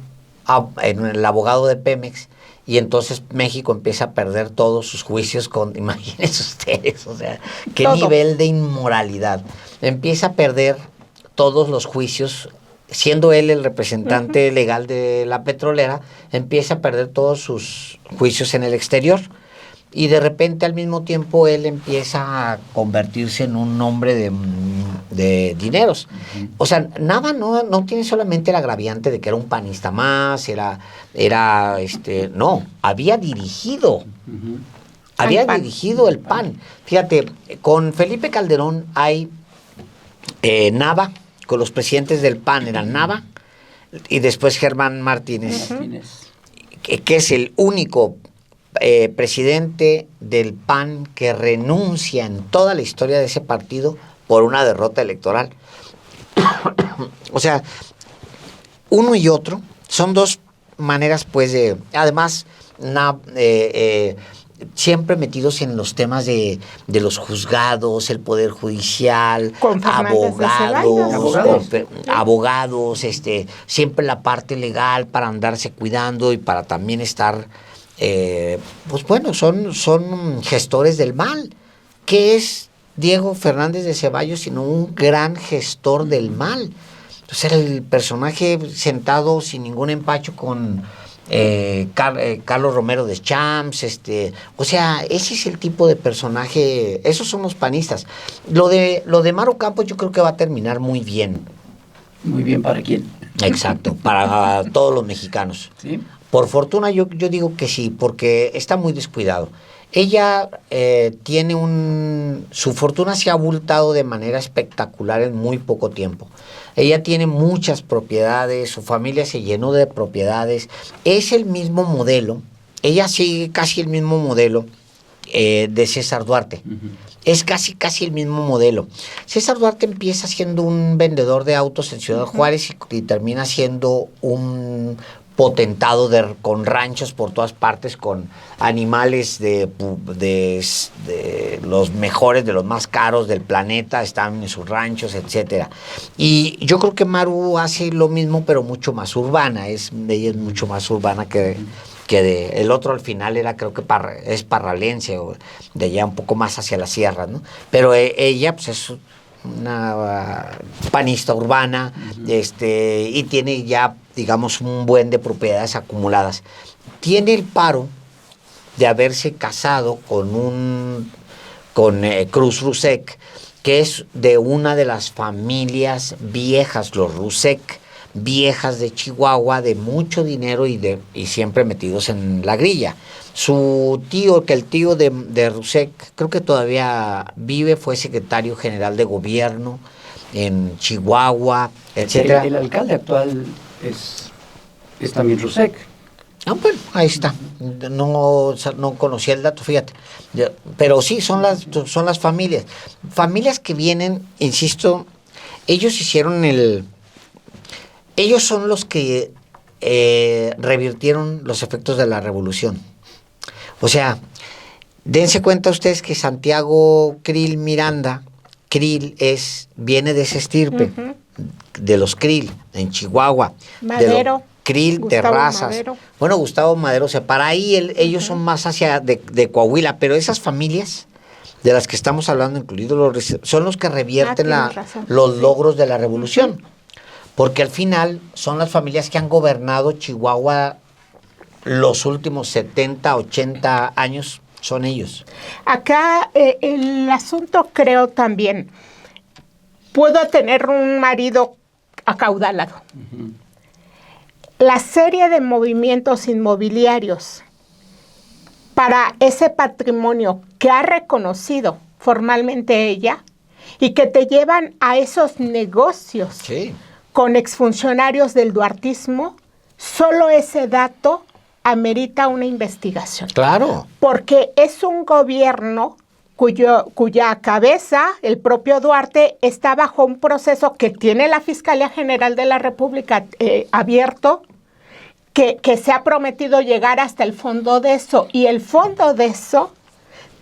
[SPEAKER 1] el abogado de Pemex, y entonces México empieza a perder todos sus juicios imagínense ustedes, o sea, qué nivel de inmoralidad. Empieza a perder todos los juicios, siendo él el representante legal de la petrolera, empieza a perder todos sus juicios en el exterior. Y de repente, al mismo tiempo, él empieza a convertirse en un hombre de dineros. O sea, Nava no tiene solamente el agraviante de que era un panista más, no, había dirigido el PAN. Fíjate, con Felipe Calderón hay Nava, con los presidentes del PAN eran Nava, y después Germán Martínez, que es el único presidente del PAN que renuncia en toda la historia de ese partido por una derrota electoral. O sea, uno y otro son dos maneras, pues, además, siempre metidos en los temas de los juzgados, el poder judicial, abogados, siempre la parte legal para andarse cuidando y para también estar, pues bueno, son gestores del mal. ¿Qué es Diego Fernández de Ceballos sino un gran gestor del mal? Entonces era el personaje sentado sin ningún empacho con Carlos Romero de Champs, o sea, ese es el tipo de personaje, esos son los panistas. Lo de Maru Campos yo creo que va a terminar muy bien.
[SPEAKER 4] Muy bien, ¿para quién?
[SPEAKER 1] Exacto, para todos los mexicanos.
[SPEAKER 4] ¿Sí?
[SPEAKER 1] Por fortuna yo digo que sí, porque está muy descuidado. Ella tiene su fortuna se ha abultado de manera espectacular en muy poco tiempo. Ella tiene muchas propiedades, su familia se llenó de propiedades. Es el mismo modelo, ella sigue casi el mismo modelo de César Duarte. Uh-huh. Es casi el mismo modelo. César Duarte empieza siendo un vendedor de autos en Ciudad Juárez y termina siendo un potentado con ranchos por todas partes, con animales de los mejores, de los más caros del planeta, están en sus ranchos, etcétera. Y yo creo que Maru hace lo mismo, pero mucho más urbana. Ella es mucho más urbana que el otro al final era, creo que es parralense, o de allá un poco más hacia la sierra, ¿no? Pero ella, pues es una panista urbana, y tiene ya, digamos, un buen de propiedades acumuladas. Tiene el paro de haberse casado con Cruz Rusek, que es de una de las familias viejas, los Rusek, viejas de Chihuahua, de mucho dinero y siempre metidos en la grilla. Su tío, que el tío de Rusek, creo que todavía vive, fue secretario general de gobierno en Chihuahua, etcétera.
[SPEAKER 4] El alcalde actual es también Rusek.
[SPEAKER 1] Ah, bueno, ahí está. No conocía el dato, fíjate. Pero sí, son las familias. Familias que vienen, insisto, ellos son los que revirtieron los efectos de la revolución. O sea, dense cuenta ustedes que Santiago Krill Miranda, viene de ese estirpe, de los Krill, en Chihuahua.
[SPEAKER 2] Madero.
[SPEAKER 1] Krill, Terrazas.
[SPEAKER 2] Madero.
[SPEAKER 1] Bueno, Gustavo Madero, o sea, para ahí ellos son más hacia de Coahuila, pero esas familias de las que estamos hablando, incluidos son los que revierten los logros de la revolución. Porque al final son las familias que han gobernado Chihuahua los últimos 70, 80 años, son ellos.
[SPEAKER 2] Acá el asunto, creo también, puedo tener un marido acaudalado. Uh-huh. La serie de movimientos inmobiliarios para ese patrimonio que ha reconocido formalmente ella y que te llevan a esos negocios.
[SPEAKER 1] Sí. Con
[SPEAKER 2] exfuncionarios del duartismo, solo ese dato amerita una investigación.
[SPEAKER 1] Claro.
[SPEAKER 2] Porque es un gobierno cuya cabeza, el propio Duarte, está bajo un proceso que tiene la Fiscalía General de la República abierto, que se ha prometido llegar hasta el fondo de eso. Y el fondo de eso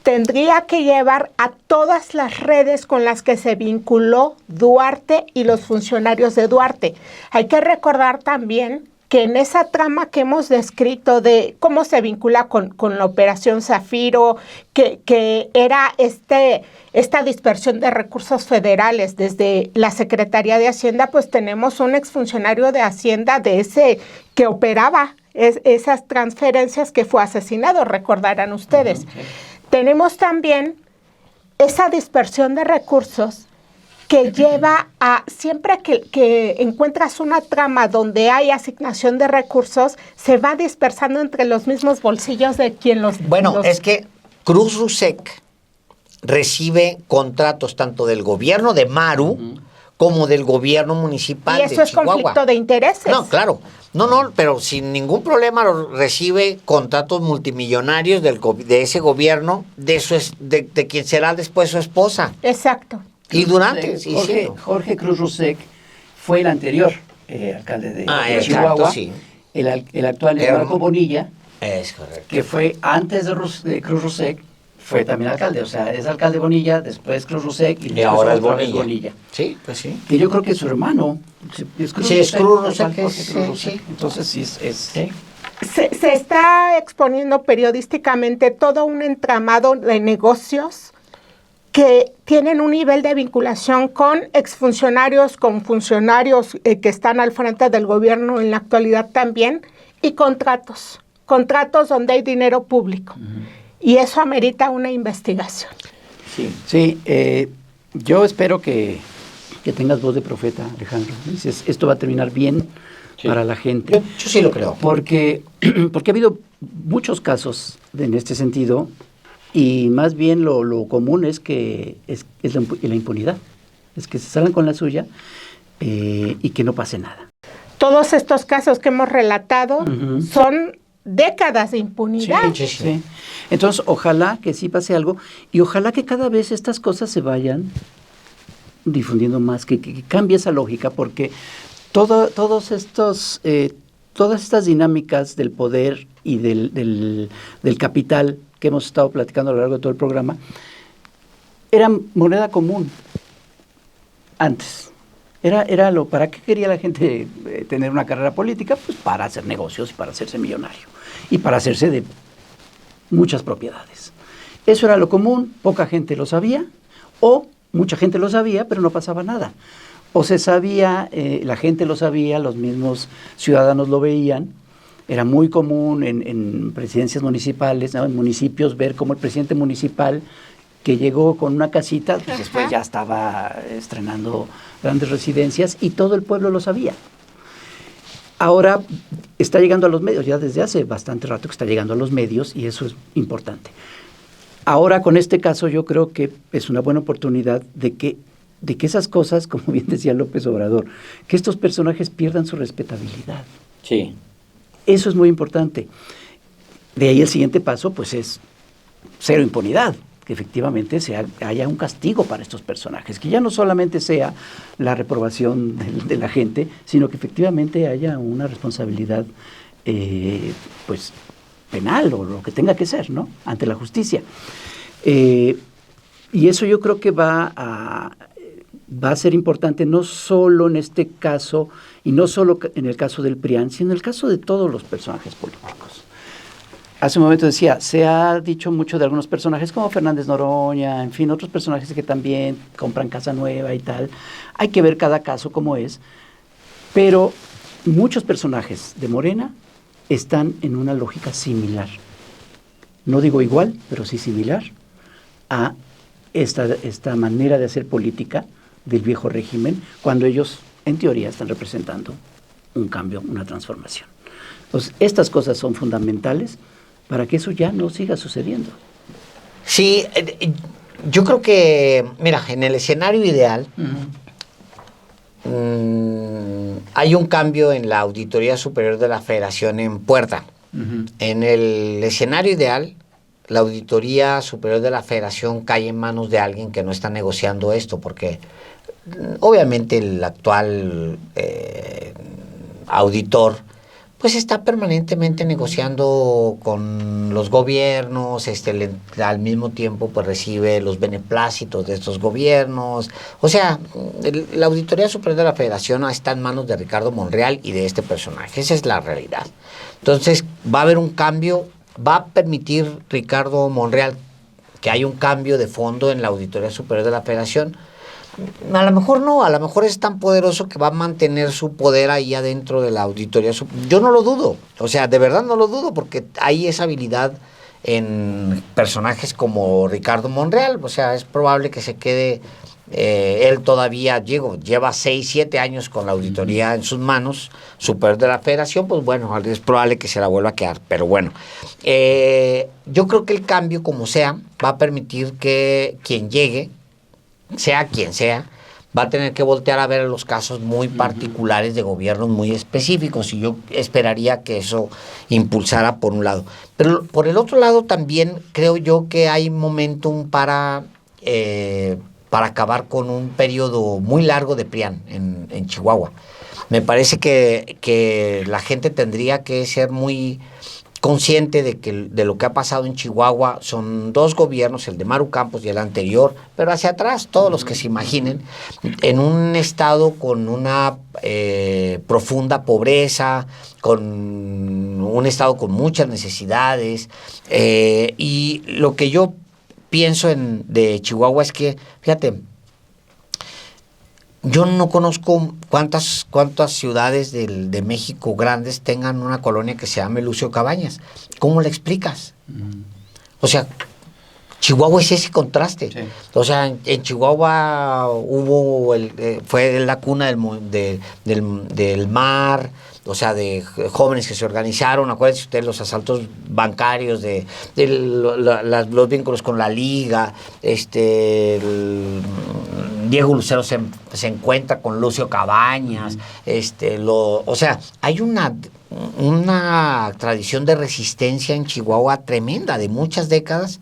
[SPEAKER 2] tendría que llevar a todas las redes con las que se vinculó Duarte y los funcionarios de Duarte. Hay que recordar también que en esa trama que hemos descrito de cómo se vincula con la Operación Zafiro, que era esta dispersión de recursos federales desde la Secretaría de Hacienda, pues tenemos un exfuncionario de Hacienda que operaba esas transferencias, que fue asesinado, recordarán ustedes. Okay. Tenemos también esa dispersión de recursos que lleva a, siempre que encuentras una trama donde hay asignación de recursos, se va dispersando entre los mismos bolsillos de quien los...
[SPEAKER 1] Bueno, es que Cruz Rusek recibe contratos tanto del gobierno de Maru como del gobierno municipal de Chihuahua.
[SPEAKER 2] ¿Y eso es conflicto de intereses?
[SPEAKER 1] No, claro. No, pero sin ningún problema recibe contratos multimillonarios de ese gobierno, de quien será después su esposa.
[SPEAKER 2] Exacto.
[SPEAKER 1] Y durante...
[SPEAKER 4] Jorge Cruz Rusek fue el anterior alcalde de Chihuahua.
[SPEAKER 1] Exacto, sí.
[SPEAKER 4] El actual es Marco Bonilla.
[SPEAKER 1] Es correcto.
[SPEAKER 4] Que fue antes de Cruz Rusek, fue también alcalde. O sea, es alcalde Bonilla, después Cruz Rusek y
[SPEAKER 1] ahora es Bonilla.
[SPEAKER 4] Sí, pues sí. Que yo creo que su hermano es
[SPEAKER 1] Cruz Rusek.
[SPEAKER 4] Sí. Entonces sí es...
[SPEAKER 2] Sí. Se está exponiendo periodísticamente todo un entramado de negocios que tienen un nivel de vinculación con exfuncionarios, con funcionarios que están al frente del gobierno en la actualidad también, y contratos donde hay dinero público. Y eso amerita una investigación.
[SPEAKER 4] Sí, yo espero que tengas voz de profeta, Alejandro. Dices, esto va a terminar bien para la gente.
[SPEAKER 1] Yo sí lo creo.
[SPEAKER 4] Porque ha habido muchos casos en este sentido, y más bien lo común es que es la impunidad. Es que se salgan con la suya y que no pase nada.
[SPEAKER 2] Todos estos casos que hemos relatado son décadas de impunidad.
[SPEAKER 4] Sí. Entonces, ojalá que sí pase algo, y ojalá que cada vez estas cosas se vayan difundiendo más, que cambie esa lógica, porque todas estas dinámicas del poder y del capital que hemos estado platicando a lo largo de todo el programa eran moneda común antes. ¿Para qué quería la gente tener una carrera política? Pues para hacer negocios y para hacerse millonario y para hacerse de muchas propiedades. Eso era lo común, poca gente lo sabía, o mucha gente lo sabía, pero no pasaba nada. O se sabía, la gente lo sabía, los mismos ciudadanos lo veían. Era muy común en presidencias municipales, ¿no?, en municipios, ver cómo el presidente municipal que llegó con una casita, pues después ya estaba estrenando grandes residencias y todo el pueblo lo sabía. Ahora está llegando a los medios, ya desde hace bastante rato que está llegando a los medios, y eso es importante. Ahora con este caso yo creo que es una buena oportunidad de que esas cosas, como bien decía López Obrador, que estos personajes pierdan su respetabilidad.
[SPEAKER 1] Sí.
[SPEAKER 4] Eso es muy importante. De ahí el siguiente paso pues es cero impunidad, que efectivamente haya un castigo para estos personajes, que ya no solamente sea la reprobación de la gente, sino que efectivamente haya una responsabilidad pues penal o lo que tenga que ser, ¿no?, ante la justicia. Y eso yo creo que va a ser importante no solo en este caso y no solo en el caso del PRIAN, sino en el caso de todos los personajes políticos. Hace un momento decía, se ha dicho mucho de algunos personajes como Fernández Noroña, en fin, otros personajes que también compran casa nueva y tal. Hay que ver cada caso cómo es, pero muchos personajes de Morena están en una lógica similar. No digo igual, pero sí similar a esta manera de hacer política del viejo régimen, cuando ellos, en teoría, están representando un cambio, una transformación. Entonces, estas cosas son fundamentales para que eso ya no siga sucediendo.
[SPEAKER 1] Sí, yo creo que, mira, en el escenario ideal hay un cambio en la Auditoría Superior de la Federación en puerta. En el escenario ideal, la Auditoría Superior de la Federación cae en manos de alguien que no está negociando esto, porque obviamente el actual auditor pues está permanentemente negociando con los gobiernos, al mismo tiempo pues recibe los beneplácitos de estos gobiernos. O sea, la Auditoría Superior de la Federación está en manos de Ricardo Monreal y de este personaje. Esa es la realidad. Entonces va a haber un cambio, va a permitir Ricardo Monreal que haya un cambio de fondo en la Auditoría Superior de la Federación. A lo mejor no, a lo mejor es tan poderoso que va a mantener su poder ahí adentro de la auditoría. Yo no lo dudo, o sea, de verdad no lo dudo, porque hay esa habilidad en personajes como Ricardo Monreal. O sea, es probable que se quede, él todavía lleva 6, 7 años con la auditoría en sus manos, superior de la Federación, pues bueno, es probable que se la vuelva a quedar, pero bueno. Yo creo que el cambio, como sea, va a permitir que quien llegue, sea quien sea, va a tener que voltear a ver los casos muy particulares de gobiernos muy específicos, y yo esperaría que eso impulsara por un lado. Pero por el otro lado también creo yo que hay momentum para acabar con un periodo muy largo de PRIAN en Chihuahua. Me parece que la gente tendría que ser muy consciente de lo que ha pasado en Chihuahua. Son 2 gobiernos, el de Maru Campos y el anterior, pero hacia atrás, todos los que se imaginen, en un estado con una profunda pobreza, con un estado con muchas necesidades, y lo que yo pienso de Chihuahua es que, fíjate, yo no conozco cuántas ciudades de México grandes tengan una colonia que se llame Lucio Cabañas. ¿Cómo le explicas? O sea, Chihuahua es ese contraste. Sí. O sea, en Chihuahua fue la cuna del mar, o sea, de jóvenes que se organizaron. Acuérdense ustedes los asaltos bancarios, los vínculos con la liga. Diego Lucero se encuentra con Lucio Cabañas. O sea, hay una tradición de resistencia en Chihuahua tremenda, de muchas décadas,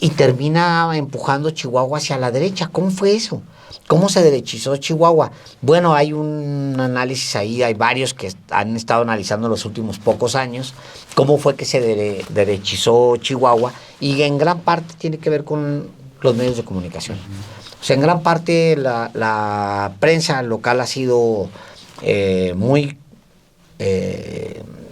[SPEAKER 1] y termina empujando Chihuahua hacia la derecha. ¿Cómo fue eso? ¿Cómo se derechizó Chihuahua? Bueno, hay un análisis ahí, hay varios que han estado analizando los últimos pocos años cómo fue que se derechizó Chihuahua, y en gran parte tiene que ver con los medios de comunicación. O sea, en gran parte la prensa local ha sido muy,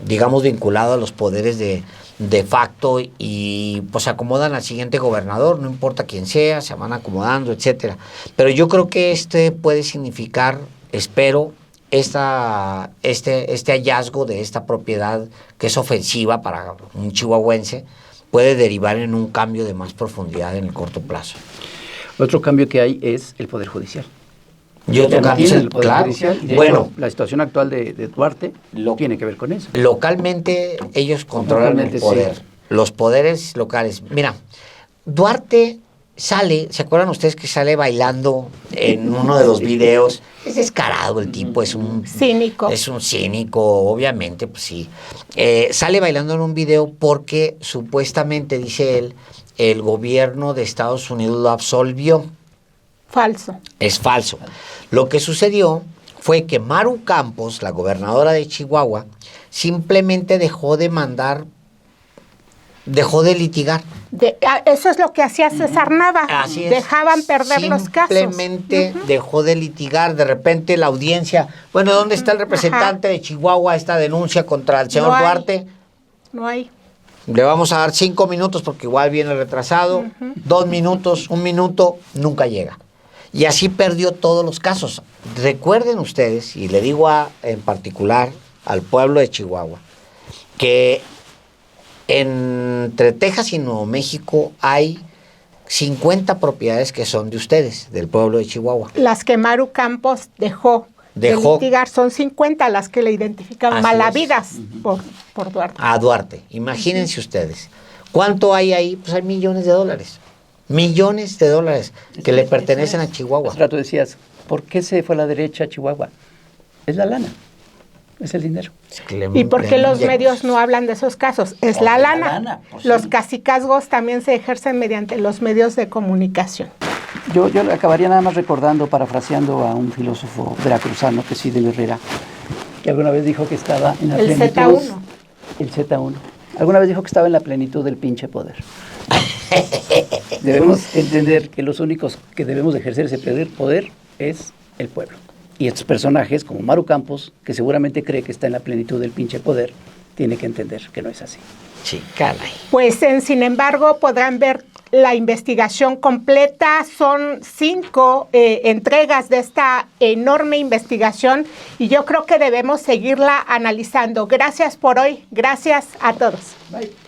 [SPEAKER 1] digamos, vinculada a los poderes de facto, y pues se acomodan al siguiente gobernador, no importa quién sea, se van acomodando, etcétera. Pero yo creo que puede significar, espero, este hallazgo de esta propiedad que es ofensiva para un chihuahuense, puede derivar en un cambio de más profundidad en el corto plazo.
[SPEAKER 4] Otro cambio que hay es el Poder Judicial.
[SPEAKER 1] Claro.
[SPEAKER 4] Bueno, la situación actual de Duarte tiene que ver con eso.
[SPEAKER 1] Localmente ellos controlan el poder. Sí. Los poderes locales. Mira, Duarte sale, ¿se acuerdan ustedes que sale bailando en uno de los videos? Es descarado el tipo, es un
[SPEAKER 2] cínico.
[SPEAKER 1] Es un cínico, obviamente, pues sí. Sale bailando en un video porque supuestamente, dice él, el gobierno de Estados Unidos lo absolvió.
[SPEAKER 2] Falso.
[SPEAKER 1] Es falso. Lo que sucedió fue que Maru Campos, la gobernadora de Chihuahua, simplemente dejó de litigar.
[SPEAKER 2] Eso es lo que hacía César Nava.
[SPEAKER 1] Así es.
[SPEAKER 2] Dejaban perder los casos.
[SPEAKER 1] Simplemente dejó de litigar. De repente la audiencia, bueno, ¿dónde está el representante de Chihuahua? Esta denuncia contra el señor Duarte.
[SPEAKER 2] No hay.
[SPEAKER 1] Le vamos a dar 5 minutos porque igual viene retrasado. 2 minutos, 1 minuto, nunca llega. Y así perdió todos los casos. Recuerden ustedes, y le digo en particular al pueblo de Chihuahua, que entre Texas y Nuevo México hay 50 propiedades que son de ustedes, del pueblo de Chihuahua.
[SPEAKER 2] Las que Maru Campos dejó de litigar, son 50 las que le identifican malavidas por Duarte.
[SPEAKER 1] A Duarte. Imagínense ustedes. ¿Cuánto hay ahí? Pues hay millones de dólares. Millones de dólares que le pertenecen a Chihuahua.
[SPEAKER 4] Hace rato decías, ¿por qué se fue a la derecha a Chihuahua? Es la lana, es el dinero.
[SPEAKER 2] ¿Y por qué los medios no hablan de esos casos? Es la lana. Pues los cacicazgos también se ejercen mediante los medios de comunicación.
[SPEAKER 4] Yo acabaría nada más recordando, parafraseando a un filósofo veracruzano, que es Fidel Herrera, que alguna vez dijo que estaba en la plenitud.
[SPEAKER 2] Z1.
[SPEAKER 4] El Z1. Alguna vez dijo que estaba en la plenitud del pinche poder. Debemos entender que los únicos que debemos ejercer ese poder es el pueblo. Y estos personajes, como Maru Campos, que seguramente cree que está en la plenitud del pinche poder, tiene que entender que no es así.
[SPEAKER 1] Sí, caray.
[SPEAKER 2] Pues sin embargo podrán ver la investigación completa. Son 5 entregas de esta enorme investigación y yo creo que debemos seguirla analizando. Gracias por hoy. Gracias a todos.
[SPEAKER 4] Bye.